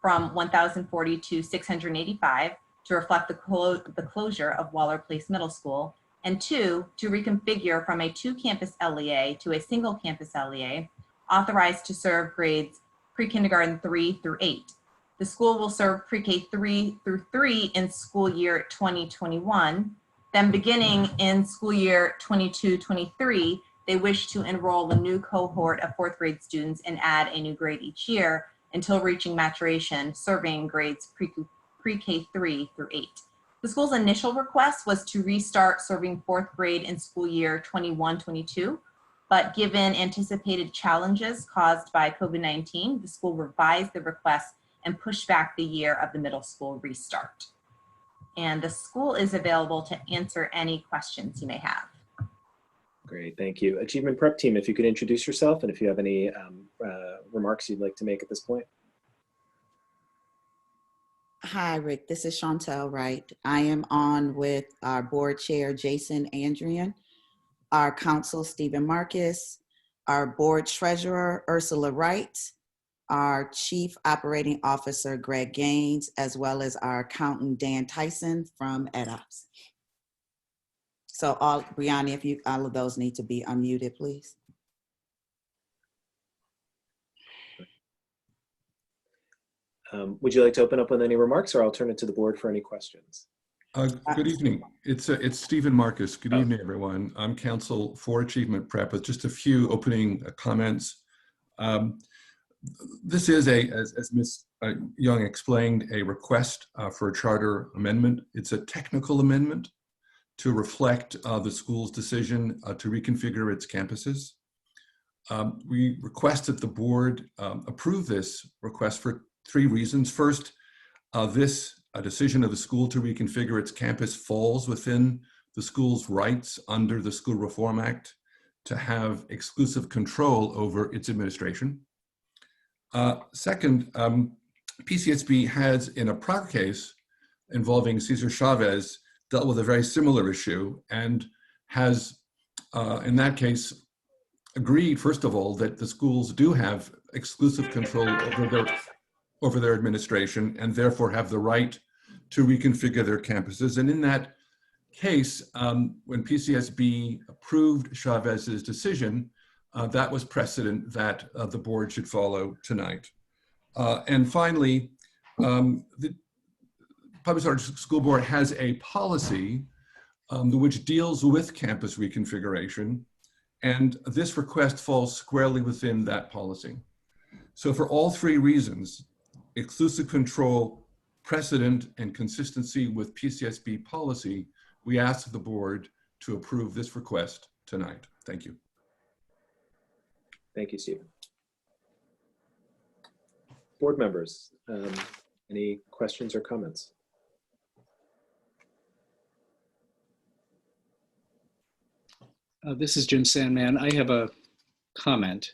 from 1,040 to 685 to reflect the closure of Waller Place Middle School, and 2, to reconfigure from a 2-campus LEA to a single campus LEA, authorized to serve grades pre-kindergarten 3 through 8. The school will serve pre-K 3 through 3 in school year 2021. Then beginning in school year 22-23, they wish to enroll a new cohort of 4th grade students and add a new grade each year until reaching maturation, serving grades pre-K 3 through 8. The school's initial request was to restart serving 4th grade in school year 21-22, but given anticipated challenges caused by COVID-19, the school revised the request and pushed back the year of the middle school restart. And the school is available to answer any questions you may have. Great, thank you. Achievement Prep Team, if you could introduce yourself and if you have any remarks you'd like to make at this point. Hi, Rick. This is Chantel Wright. I am on with our board chair, Jason Andrian, our counsel, Stephen Marcus, our board treasurer, Ursula Wright, our chief operating officer, Greg Gaines, as well as our accountant, Dan Tyson from EdOps. So Briani, if you, all of those need to be unmuted, please. Would you like to open up with any remarks, or I'll turn it to the board for any questions? Good evening. It's Stephen Marcus. Good evening, everyone. I'm counsel for Achievement Prep with just a few opening comments. This is, as Ms. Young explained, a request for a charter amendment. It's a technical amendment to reflect the school's decision to reconfigure its campuses. We request that the board approve this request for 3 reasons. First, this decision of the school to reconfigure its campus falls within the school's rights under the School Reform Act to have exclusive control over its administration. Second, PCSB has, in a prior case involving Cesar Chavez, dealt with a very similar issue and has, in that case, agreed, first of all, that the schools do have exclusive control over their administration and therefore have the right to reconfigure their campuses. And in that case, when PCSB approved Chavez's decision, that was precedent that the board should follow tonight. And finally, the Public Charter School Board has a policy which deals with campus reconfiguration, and this request falls squarely within that policy. So for all 3 reasons, exclusive control, precedent, and consistency with PCSB policy, we ask the board to approve this request tonight. Thank you. Thank you, Stephen. Board members, any questions or comments? This is Jim Sandman. I have a comment.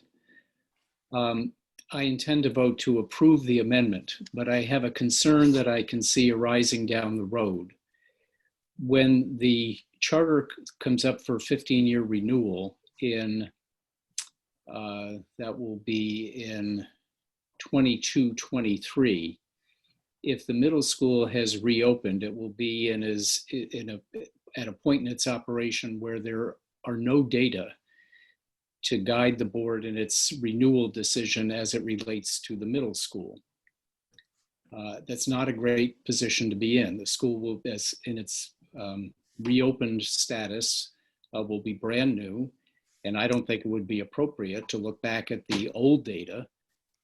I intend to vote to approve the amendment, but I have a concern that I can see arising down the road. When the charter comes up for 15-year renewal in, that will be in 22-23, if the middle school has reopened, it will be at a point in its operation where there are no data to guide the board in its renewal decision as it relates to the middle school. That's not a great position to be in. The school will, as in its reopened status, will be brand new, and I don't think it would be appropriate to look back at the old data.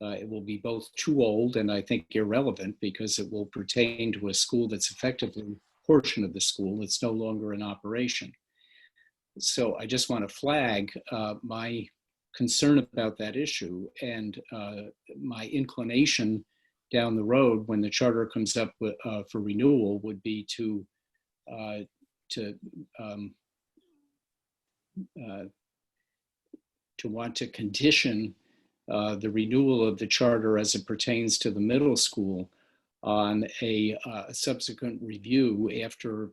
It will be both too old and I think irrelevant because it will pertain to a school that's effectively a portion of the school that's no longer in operation. So I just want to flag my concern about that issue and my inclination down the road when the charter comes up with, for renewal would be to want to condition the renewal of the charter as it pertains to the middle school on a subsequent review after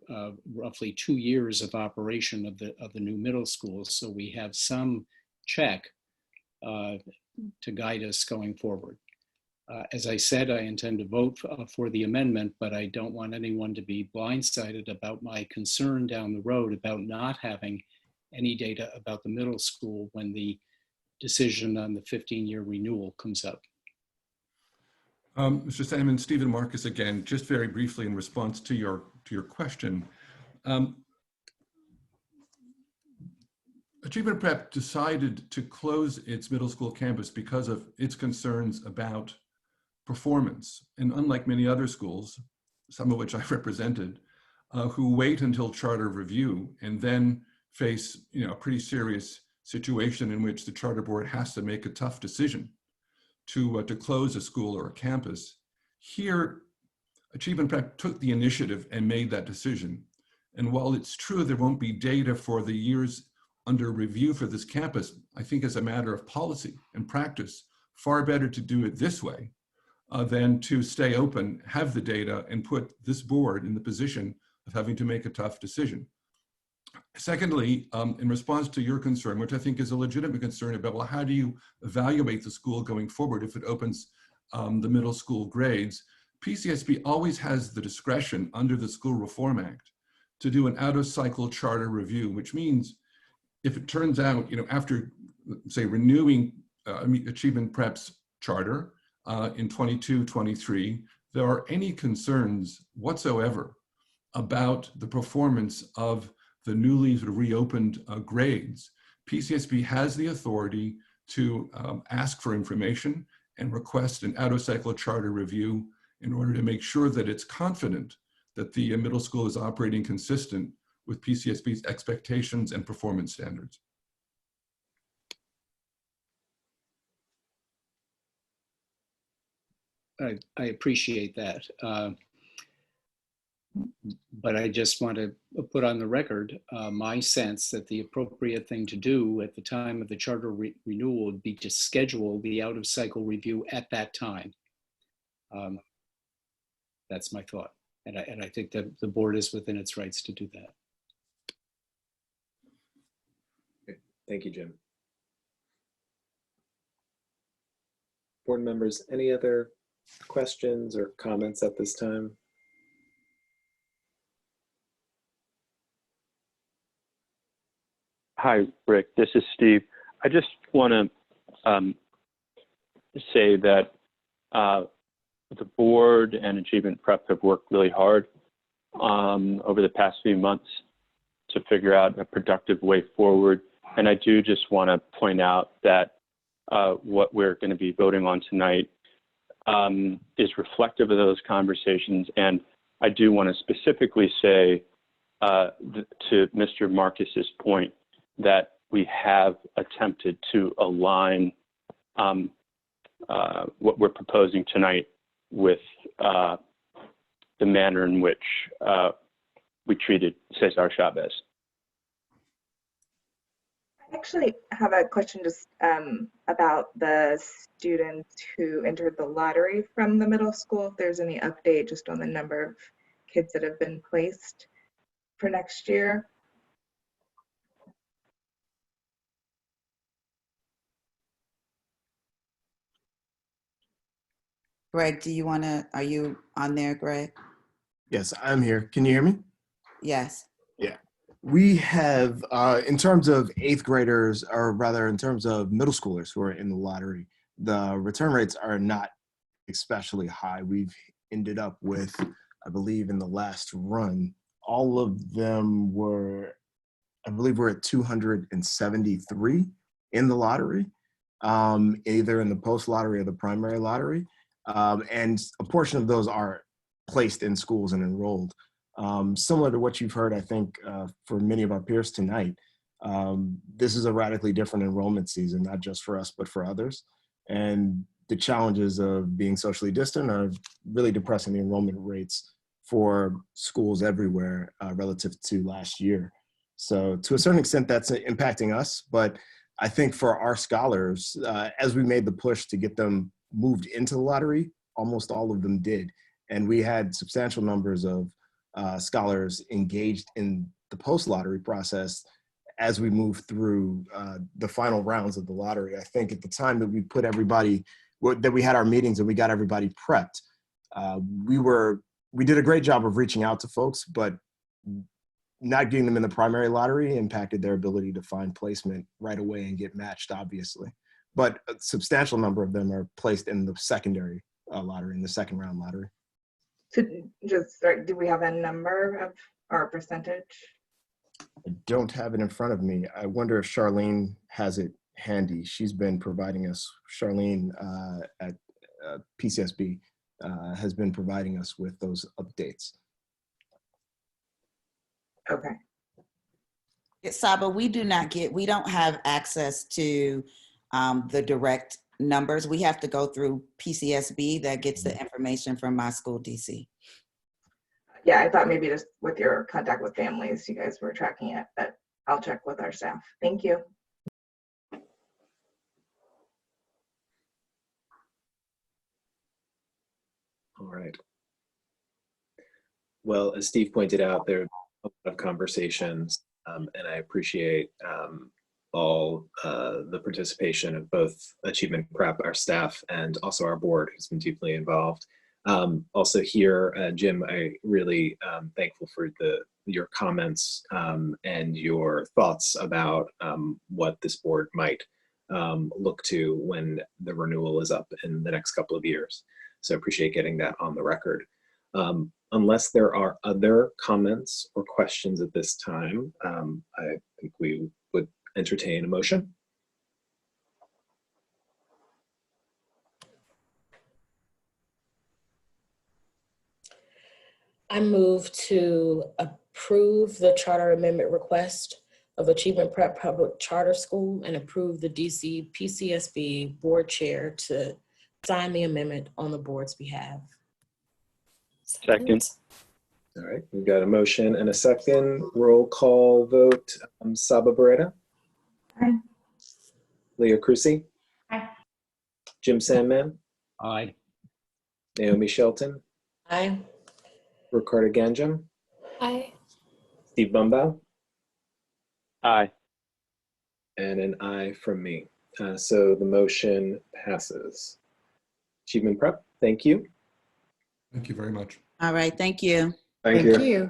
roughly 2 years of operation of the new middle school, so we have some check to guide us going forward. As I said, I intend to vote for the amendment, but I don't want anyone to be blindsided about my concern down the road about not having any data about the middle school when the decision on the 15-year renewal comes up. Mr. Salmon, Stephen Marcus again, just very briefly in response to your question. Achievement Prep decided to close its middle school campus because of its concerns about performance. And unlike many other schools, some of which I represented, who wait until charter review and then face a pretty serious situation in which the charter board has to make a tough decision to close a school or a campus. Here, Achievement Prep took the initiative and made that decision. And while it's true there won't be data for the years under review for this campus, I think as a matter of policy and practice, far better to do it this way than to stay open, have the data, and put this board in the position of having to make a tough decision. Secondly, in response to your concern, which I think is a legitimate concern about, well, how do you evaluate the school going forward if it opens the middle school grades? PCSB always has the discretion under the School Reform Act to do an out-of-cycle charter review, which means if it turns out, after, say, renewing Achievement Prep's charter in 22-23, there are any concerns whatsoever about the performance of the newly reopened grades, PCSB has the authority to ask for information and request an out-of-cycle charter review in order to make sure that it's confident that the middle school is operating consistent with PCSB's expectations and performance standards. I appreciate that. But I just want to put on the record my sense that the appropriate thing to do at the time of the charter renewal would be to schedule the out-of-cycle review at that time. That's my thought. And I think that the board is within its rights to do that. Okay. Thank you, Jim. Board members, any other questions or comments at this time? Hi, Rick. This is Steve. I just want to say that the board and Achievement Prep have worked really hard over the past few months to figure out a productive way forward. And I do just want to point out that what we're going to be voting on tonight is reflective of those conversations. And I do want to specifically say to Mr. Marcus's point that we have attempted to align what we're proposing tonight with the manner in which we treated Cesar Chavez. I actually have a question just about the students who entered the lottery from the middle school. If there's any update just on the number of kids that have been placed for next year. Greg, are you on there, Greg? Yes, I'm here. Can you hear me? Yes. Yeah. We have, in terms of 8th graders, or rather in terms of middle schoolers who are in the lottery, the return rates are not especially high. We've ended up with, I believe in the last run, all of them were, I believe we're at 273 in the lottery, either in the post-lottery or the primary lottery. And a portion of those are placed in schools and enrolled. Similar to what you've heard, I think, for many of our peers tonight, this is a radically different enrollment season, not just for us, but for others. And the challenges of being socially distant are really depressing the enrollment rates for schools everywhere relative to last year. So to a certain extent, that's impacting us. But I think for our scholars, as we made the push to get them moved into the lottery, almost all of them did. And we had substantial numbers of scholars engaged in the post-lottery process as we moved through the final rounds of the lottery. I think at the time that we put everybody, that we had our meetings and we got everybody prepped, we did a great job of reaching out to folks, but not getting them in the primary lottery impacted their ability to find placement right away and get matched, obviously. But a substantial number of them are placed in the secondary lottery, in the second round lottery. So just, do we have a number of our percentage? I don't have it in front of me. I wonder if Charlene has it handy. She's been providing us, Charlene at PCSB has been providing us with those updates. Okay. Saba, we don't have access to the direct numbers. We have to go through PCSB that gets the information from my school DC. Yeah, I thought maybe just with your contact with families, you guys were tracking it, but I'll check with our staff. Thank you. All right. Well, as Steve pointed out, there are a lot of conversations, and I appreciate all the participation of both Achievement Prep, our staff, and also our board, who's been deeply involved. Also here, Jim, I really thankful for your comments and your thoughts about what this board might look to when the renewal is up in the next couple of years. So I appreciate getting that on the record. Unless there are other comments or questions at this time, I think we would entertain a motion. I move to approve the charter amendment request of Achievement Prep Public Charter School and approve the DC PCSB board chair to sign the amendment on the board's behalf. Second. All right, we've got a motion and a second. Roll call vote. Saba Beretta. Aye. Leah Crucy. Aye. Jim Sandman. Aye. Naomi Shelton. Aye. Ricardo Ganjam. Aye. Steve Bumbaugh. Aye. And an aye from me. So the motion passes. Achievement Prep, thank you. Thank you very much. All right, thank you. Thank you.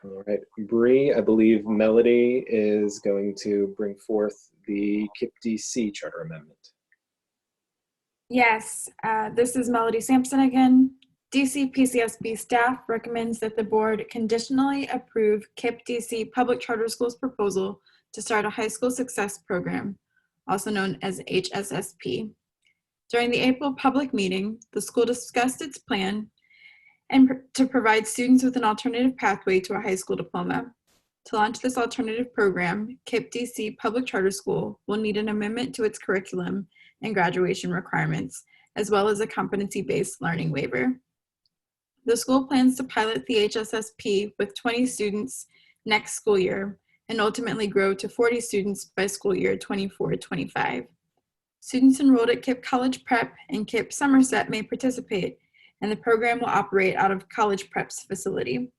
All right, Bree, I believe Melody is going to bring forth the KIPP DC Charter Amendment. Yes, this is Melodi Sampson again. DC PCSB staff recommends that the board conditionally approve KIPP DC Public Charter Schools proposal to start a high school success program, also known as HSSP. During the April public meeting, the school discussed its plan and to provide students with an alternative pathway to a high school diploma. To launch this alternative program, KIPP DC Public Charter School will need an amendment to its curriculum and graduation requirements, as well as a competency-based learning waiver. The school plans to pilot the HSSP with 20 students next school year and ultimately grow to 40 students by school year 24-25. Students enrolled at KIPP College Prep and KIPP Somerset may participate, and the program will operate out of College Prep's facility.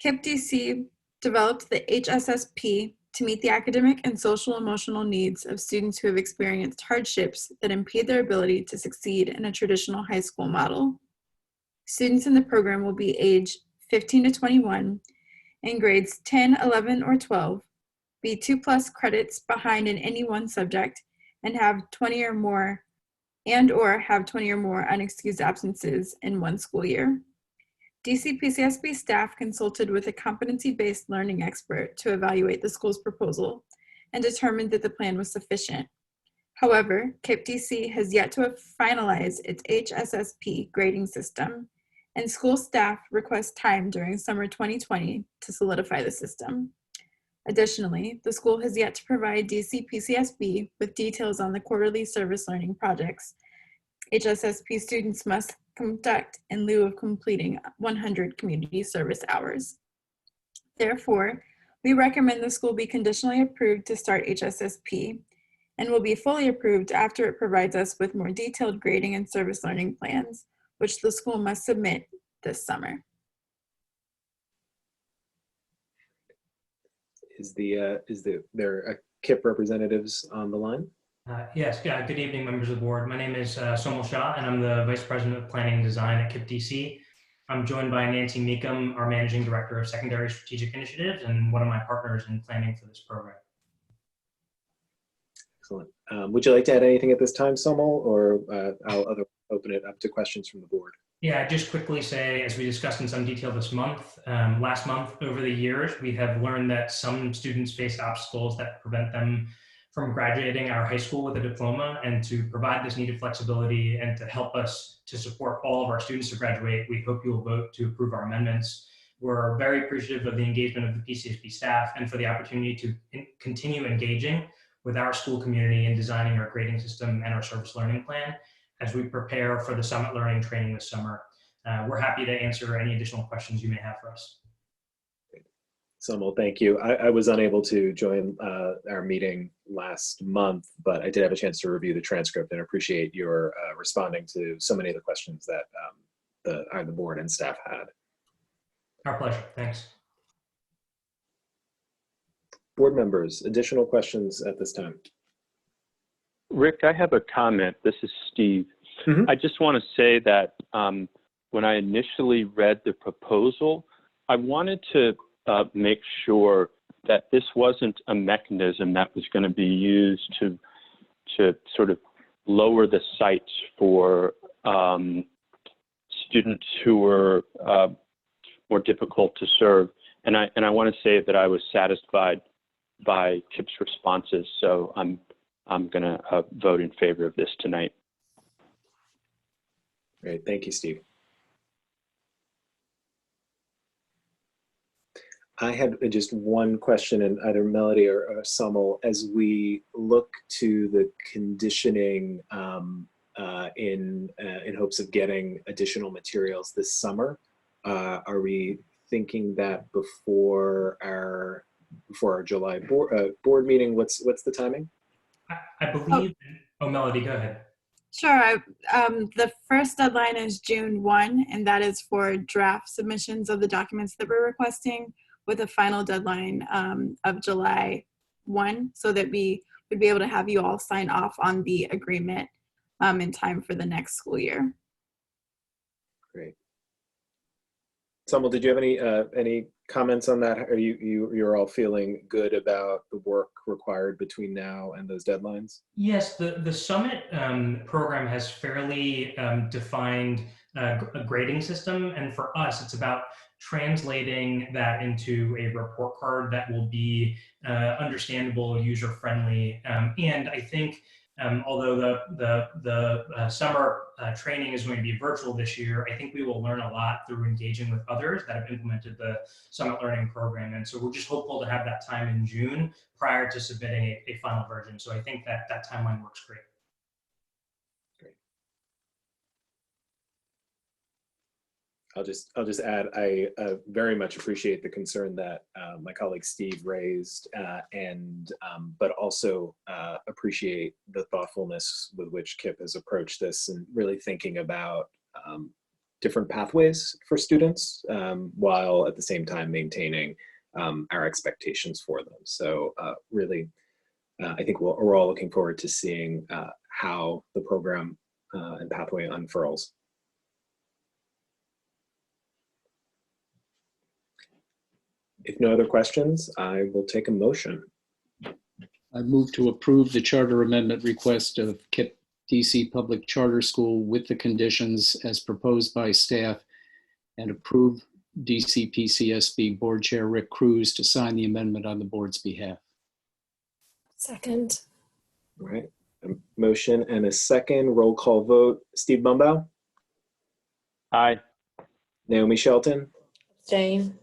KIPP DC developed the HSSP to meet the academic and social emotional needs of students who have experienced hardships that impede their ability to succeed in a traditional high school model. Students in the program will be aged 15 to 21 in grades 10, 11, or 12, be 2+ credits behind in any one subject, and have 20 or more unexcused absences in one school year. DC PCSB staff consulted with a competency-based learning expert to evaluate the school's proposal and determined that the plan was sufficient. However, KIPP DC has yet to finalize its HSSP grading system, and school staff request time during summer 2020 to solidify the system. Additionally, the school has yet to provide DC PCSB with details on the quarterly service learning projects HSSP students must conduct in lieu of completing 100 community service hours. Therefore, we recommend the school be conditionally approved to start HSSP and will be fully approved after it provides us with more detailed grading and service learning plans, which the school must submit this summer. There KIP representatives on the line? Yes, good evening, members of the board. My name is Somal Shah, and I'm the Vice President of Planning and Design at KIP DC. I'm joined by Nancy Meekum, our Managing Director of Secondary Strategic Initiatives, and one of my partners in planning for this program. Excellent. Would you like to add anything at this time, Somal, or I'll open it up to questions from the board? Yeah, just quickly say, as we discussed in some detail this month, last month, over the years, we have learned that some students face obstacles that prevent them from graduating our high school with a diploma, and to provide this needed flexibility and to help us to support all of our students to graduate, we hope you will vote to approve our amendments. We're very appreciative of the engagement of the PCSB staff and for the opportunity to continue engaging with our school community in designing our grading system and our service learning plan as we prepare for the Summit Learning training this summer. We're happy to answer any additional questions you may have for us. Somal, thank you. I was unable to join our meeting last month, but I did have a chance to review the transcript and appreciate your responding to so many of the questions that the board and staff had. Our pleasure, thanks. Board members, additional questions at this time? Rick, I have a comment. This is Steve. I just want to say that when I initially read the proposal, I wanted to make sure that this wasn't a mechanism that was going to be used to sort of lower the sights for students who were more difficult to serve. And I want to say that I was satisfied by KIP's responses, so I'm going to vote in favor of this tonight. Great, thank you, Steve. I had just one question, and either Melodi or Somal, as we look to the conditioning in hopes of getting additional materials this summer, are we thinking that before our July board meeting? What's the timing? I believe. Oh, Melodi, go ahead. Sure. The first deadline is June 1, and that is for draft submissions of the documents that we're requesting, with a final deadline of July 1, so that we would be able to have you all sign off on the agreement in time for the next school year. Great. Somal, did you have any comments on that? Are you're all feeling good about the work required between now and those deadlines? Yes, the Summit program has fairly defined a grading system, and for us, it's about translating that into a report card that will be understandable, user-friendly, and I think although the summer training is going to be virtual this year, I think we will learn a lot through engaging with others that have implemented the Summit Learning program, and so we're just hopeful to have that time in June prior to submitting a final version. So I think that timeline works great. I'll just add, I very much appreciate the concern that my colleague Steve raised, but also appreciate the thoughtfulness with which KIP has approached this and really thinking about different pathways for students while at the same time maintaining our expectations for them. So really, I think we're all looking forward to seeing how the program and pathway unfurls. If no other questions, I will take a motion. I move to approve the charter amendment request of KIP DC Public Charter School with the conditions as proposed by staff, and approve DC PCSB Board Chair Rick Cruz to sign the amendment on the board's behalf. Second. All right, a motion and a second. Roll call vote. Steve Bumbaugh? Aye. Naomi Shelton? Jane.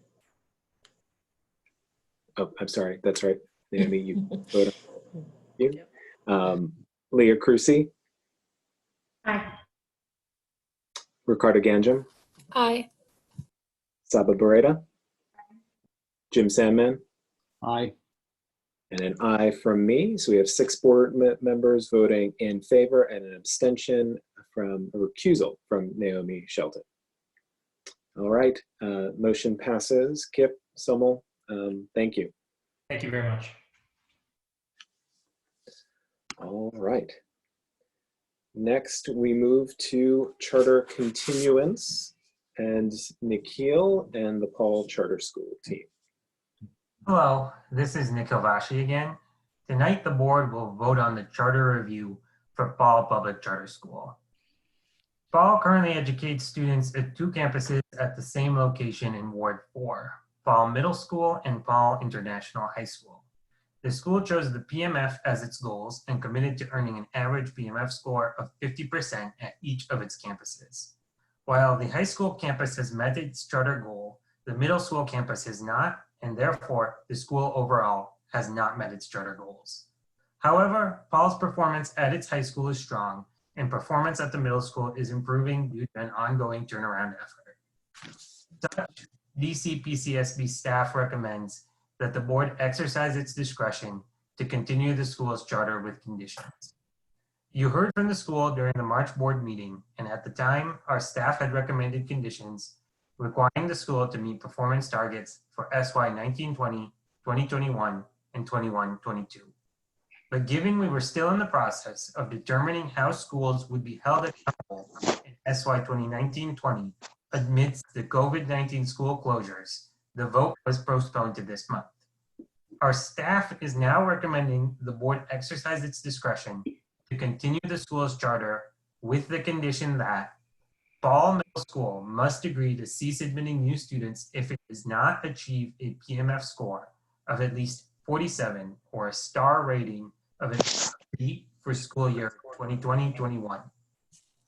Oh, I'm sorry. That's right. Naomi, you vote on you. Leah Crucy? Aye. Ricardo Ganjam, Aye. Saba Beretta, Jim Sandman, Aye. and an aye from me. So we have 6 board members voting in favor and an abstention from a recusal from Naomi Shelton. All right, motion passes. Kip, Somel, thank you. Thank you very much. All right. Next, we move to charter continuance and Nikhil and the Paul Charter School team. Hello, this is Nikhil Vashee again. Tonight, the board will vote on the charter review for Paul Public Charter School. Paul currently educates students at 2 campuses at the same location in Ward 4, Paul Middle School and Paul International High School. The school chose the PMF as its goals and committed to earning an average PMF score of 50% at each of its campuses. While the high school campus has met its charter goal, the middle school campus has not, and therefore the school overall has not met its charter goals. However, Paul's performance at its high school is strong, and performance at the middle school is improving due to an ongoing turnaround effort. Such, DC PCSB staff recommends that the board exercise its discretion to continue the school's charter with conditions. You heard from the school during the March board meeting, and at the time, our staff had recommended conditions requiring the school to meet performance targets for SY 1920, 2021, and 21-22. But given we were still in the process of determining how schools would be held accountable in SY 2019-20 amidst the COVID-19 school closures, the vote was postponed to this month. Our staff is now recommending the board exercise its discretion to continue the school's charter with the condition that Paul Middle School must agree to cease admitting new students if it does not achieve a PMF score of at least 47 or a star rating of at least 3 for school year 2020-21,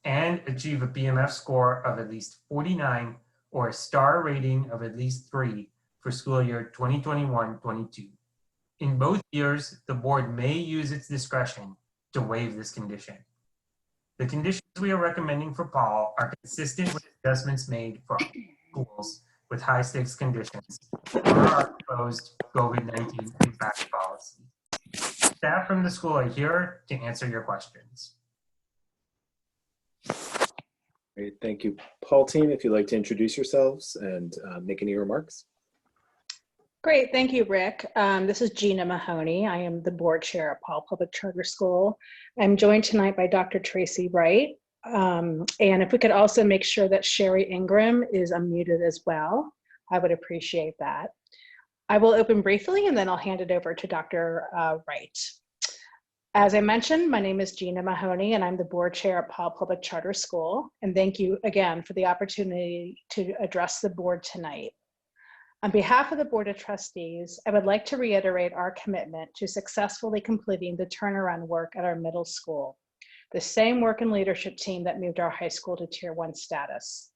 and achieve a PMF score of at least 49 or a star rating of at least 3 for school year 2021-22. In both years, the board may use its discretion to waive this condition. The conditions we are recommending for Paul are consistent with adjustments made for schools with high stakes conditions for our proposed COVID-19 impact policy. Staff from the school are here to answer your questions. Great, thank you. Paul team, if you'd like to introduce yourselves and make any remarks. Great, thank you, Rick. This is Gina Mahoney. I am the board chair at Paul Public Charter School. I'm joined tonight by Dr. Tracy Wright. And if we could also make sure that Sherry Ingram is unmuted as well, I would appreciate that. I will open briefly and then I'll hand it over to Dr. Wright. As I mentioned, my name is Gina Mahoney and I'm the board chair at Paul Public Charter School. And thank you again for the opportunity to address the board tonight. On behalf of the Board of Trustees, I would like to reiterate our commitment to successfully completing the turnaround work at our middle school, the same work and leadership team that moved our high school to Tier 1 status.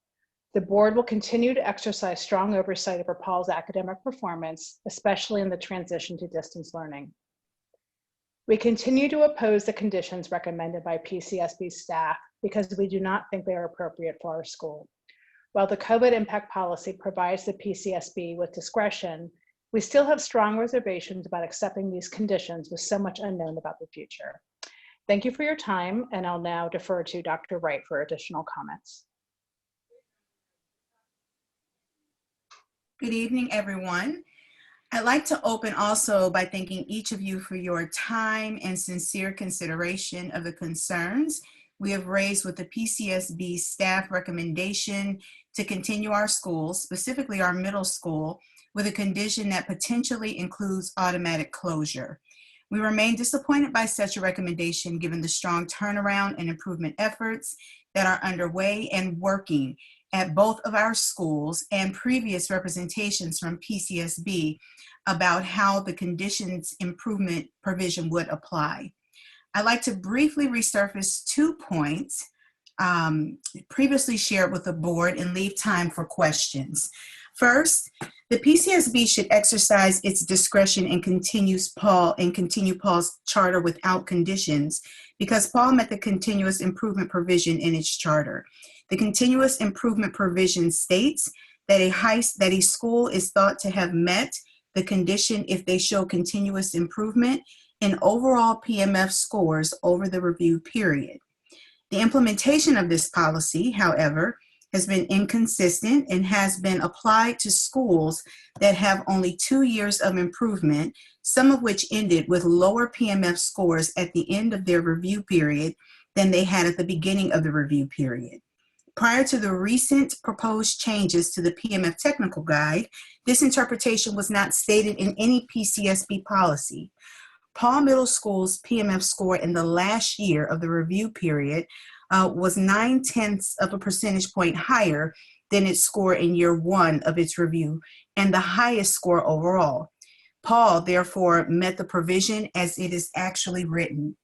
The board will continue to exercise strong oversight over Paul's academic performance, especially in the transition to distance learning. We continue to oppose the conditions recommended by PCSB staff because we do not think they are appropriate for our school. While the COVID impact policy provides the PCSB with discretion, we still have strong reservations about accepting these conditions with so much unknown about the future. Thank you for your time, and I'll now defer to Dr. Wright for additional comments. Good evening, everyone. I'd like to open also by thanking each of you for your time and sincere consideration of the concerns we have raised with the PCSB staff recommendation to continue our schools, specifically our middle school, with a condition that potentially includes automatic closure. We remain disappointed by such a recommendation given the strong turnaround and improvement efforts that are underway and working at both of our schools and previous representations from PCSB about how the conditions improvement provision would apply. I'd like to briefly resurface 2 points previously shared with the board and leave time for questions. First, the PCSB should exercise its discretion and continue Paul's charter without conditions because Paul met the continuous improvement provision in its charter. The continuous improvement provision states that a school is thought to have met the condition if they show continuous improvement in overall PMF scores over the review period. The implementation of this policy, however, has been inconsistent and has been applied to schools that have only 2 years of improvement, some of which ended with lower PMF scores at the end of their review period than they had at the beginning of the review period. Prior to the recent proposed changes to the PMF technical guide, this interpretation was not stated in any PCSB policy. Paul Middle School's PMF score in the last year of the review period was 0.9 of a percentage point higher than its score in year 1 of its review and the highest score overall. Paul, therefore, met the provision as it is actually written.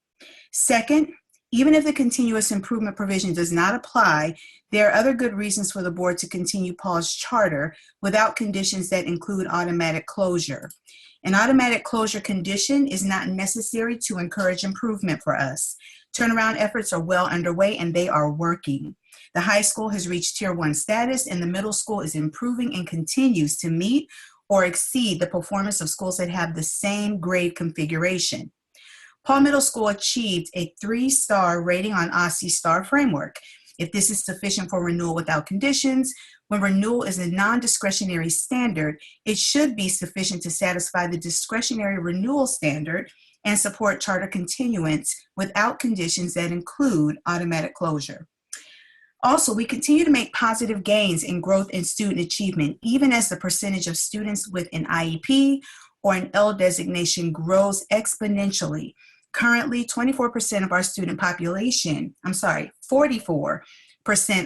Second, even if the continuous improvement provision does not apply, there are other good reasons for the board to continue Paul's charter without conditions that include automatic closure. An automatic closure condition is not necessary to encourage improvement for us. Turnaround efforts are well underway and they are working. The high school has reached Tier 1 status and the middle school is improving and continues to meet or exceed the performance of schools that have the same grade configuration. Paul Middle School achieved a 3-star rating on OSCE STAR framework. If this is sufficient for renewal without conditions, when renewal is a non-discretionary standard, it should be sufficient to satisfy the discretionary renewal standard and support charter continuance without conditions that include automatic closure. Also, we continue to make positive gains in growth in student achievement, even as the percentage of students with an IEP or an L designation grows exponentially. Currently, 44% of our student population, 44%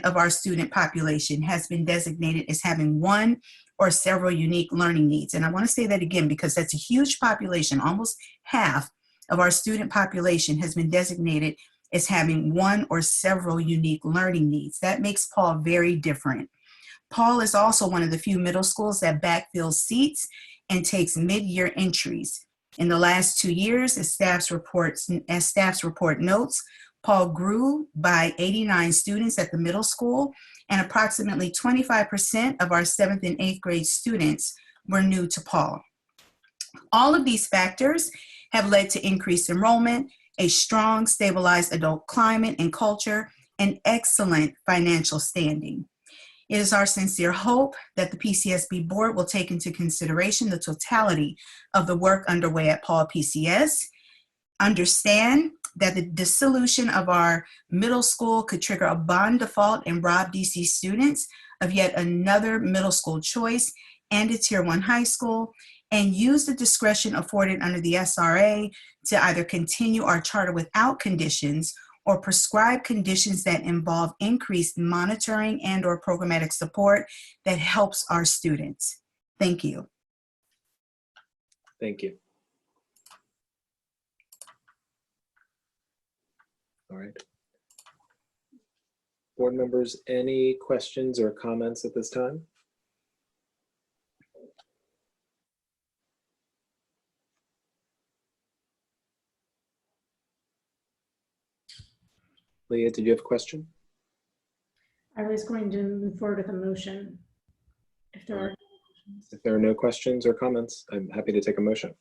of our student population has been designated as having one or several unique learning needs. And I want to say that again because that's a huge population. Almost half of our student population has been designated as having one or several unique learning needs. That makes Paul very different. Paul is also one of the few middle schools that backfills seats and takes mid-year entries. In the last 2 years, as staff's report notes, Paul grew by 89 students at the middle school, and approximately 25% of our 7th and 8th grade students were new to Paul. All of these factors have led to increased enrollment, a strong, stabilized adult climate and culture, and excellent financial standing. It is our sincere hope that the PCSB board will take into consideration the totality of the work underway at Paul PCS, understand that the dissolution of our middle school could trigger a bond default and rob DC students of yet another middle school choice and a Tier 1 high school, and use the discretion afforded under the SRA to either continue our charter without conditions or prescribe conditions that involve increased monitoring and or programmatic support that helps our students. Thank you. Thank you. All right. Board members, any questions or comments at this time? Leah, did you have a question? I was going to move forward with a motion. If there are questions. If there are no questions or comments, I'm happy to take a motion.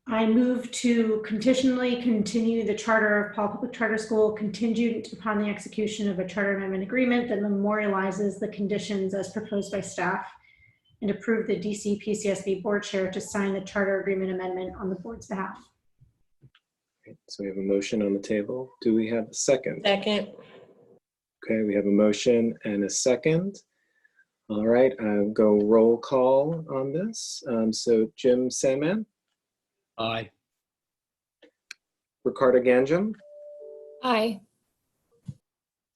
I move to conditionally continue the charter of Paul Public Charter School contingent upon the execution of a charter amendment agreement that memorializes the conditions as proposed by staff and approve the DC PCSB board chair to sign the charter agreement amendment on the board's behalf. Okay, so we have a motion on the table. Do we have a second? Second. Okay, we have a motion and a second. All right, I'll go roll call on this. So Jim Sandman? Aye. Ricardo Ganjam? Aye.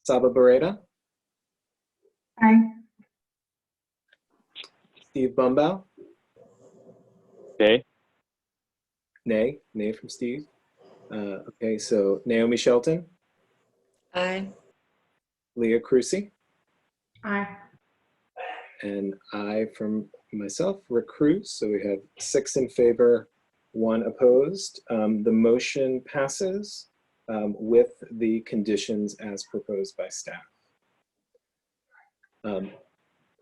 Saba Barreda? Aye. Steve Bumbow? Nay. Nay, nay from Steve. Okay, so Naomi Shelton? Aye. Leah Crucy? Aye. And I from myself, Rick Cruz. So we have 6 in favor, 1 opposed. The motion passes. with the conditions as proposed by staff.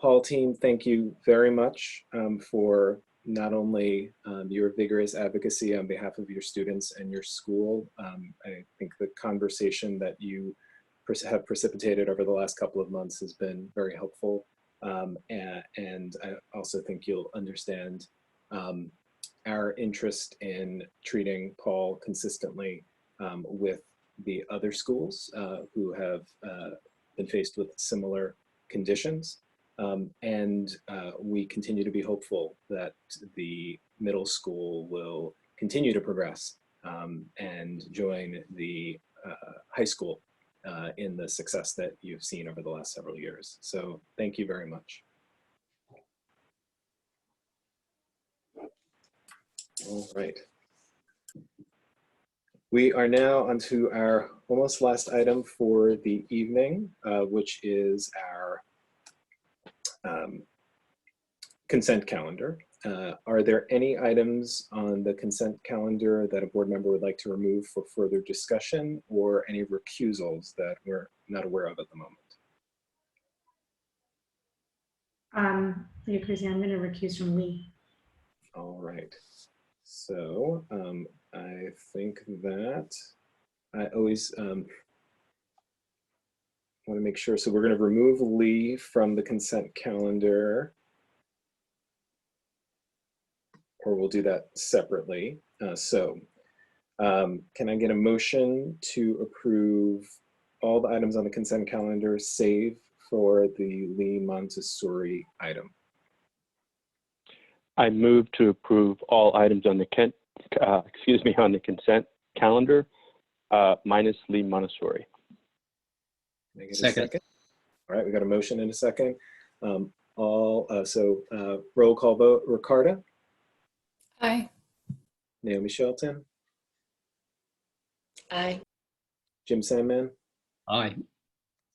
Paul team, thank you very much for not only your vigorous advocacy on behalf of your students and your school. I think the conversation that you have precipitated over the last couple of months has been very helpful. And I also think you'll understand our interest in treating Paul consistently with the other schools who have been faced with similar conditions. And we continue to be hopeful that the middle school will continue to progress and join the high school in the success that you've seen over the last several years. So thank you very much. All right. We are now onto our almost last item for the evening, which is our consent calendar. Are there any items on the consent calendar that a board member would like to remove for further discussion, or any recusals that we're not aware of at the moment? Leah Cruzy, I'm going to recuse from Lee. All right. So I think that I always want to make sure. So we're going to remove Lee from the consent calendar, or we'll do that separately. Can I get a motion to approve all the items on the consent calendar save for the Lee Montessori item? I move to approve all items on the on the consent calendar, minus Lee Montessori. Can I get a second? All right, we got a motion and a second. Roll call vote. Ricarda? Aye. Naomi Shelton? Aye. Jim Sandman? Aye.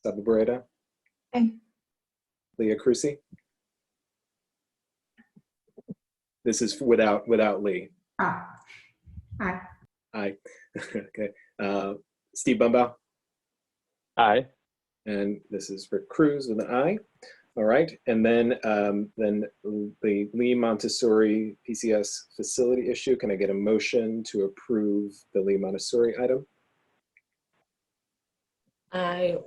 Saba Beretta? Aye. Leah Cruzy? This is without Lee. Aye. Aye. Okay. Steve Bumbaugh? Aye. And this is Rick Cruz with an aye. All right. And then the Lee Montessori PCS facility issue. Can I get a motion to approve the Lee Montessori item? I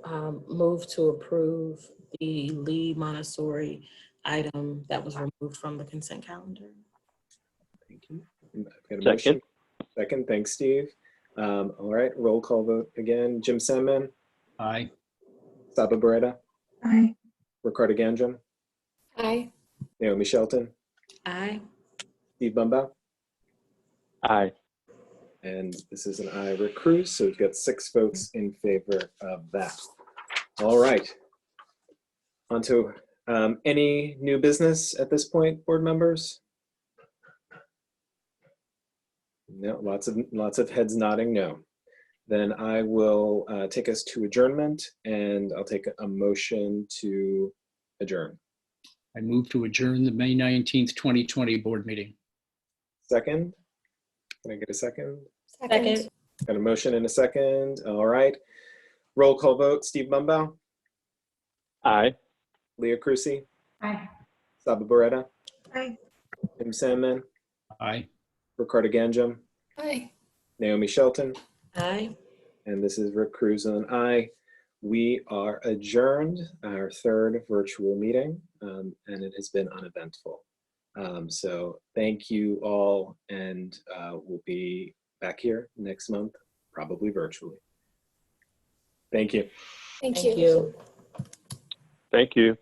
move to approve the Lee Montessori item that was removed from the consent calendar. Thank you. I've got a motion. Second. Thanks, Steve. All right. Roll call vote again. Jim Sandman? Aye. Saba Beretta? Aye. Ricardo Gandrum? Aye. Naomi Shelton? Aye. Steve Bumbaugh? Aye. And this is an aye, Rick Cruz. So we've got 6 votes in favor of that. All right. On to any new business at this point, board members? No, lots of heads nodding no. Then I will take us to adjournment, and I'll take a motion to adjourn. I move to adjourn the May 19th, 2020 board meeting. Second? Can I get a second? Second. Got a motion and a second. All right. Roll call vote. Steve Bumbaugh? Aye. Leah Cruzy? Aye. Saba Beretta? Aye. Jim Sandman? Aye. Ricardo Gandrum? Aye. Naomi Shelton? Aye. And this is Rick Cruz and aye. We are adjourned, our 3rd virtual meeting, and it has been uneventful. So thank you all, and we'll be back here next month, probably virtually. Thank you. Thank you. Thank you.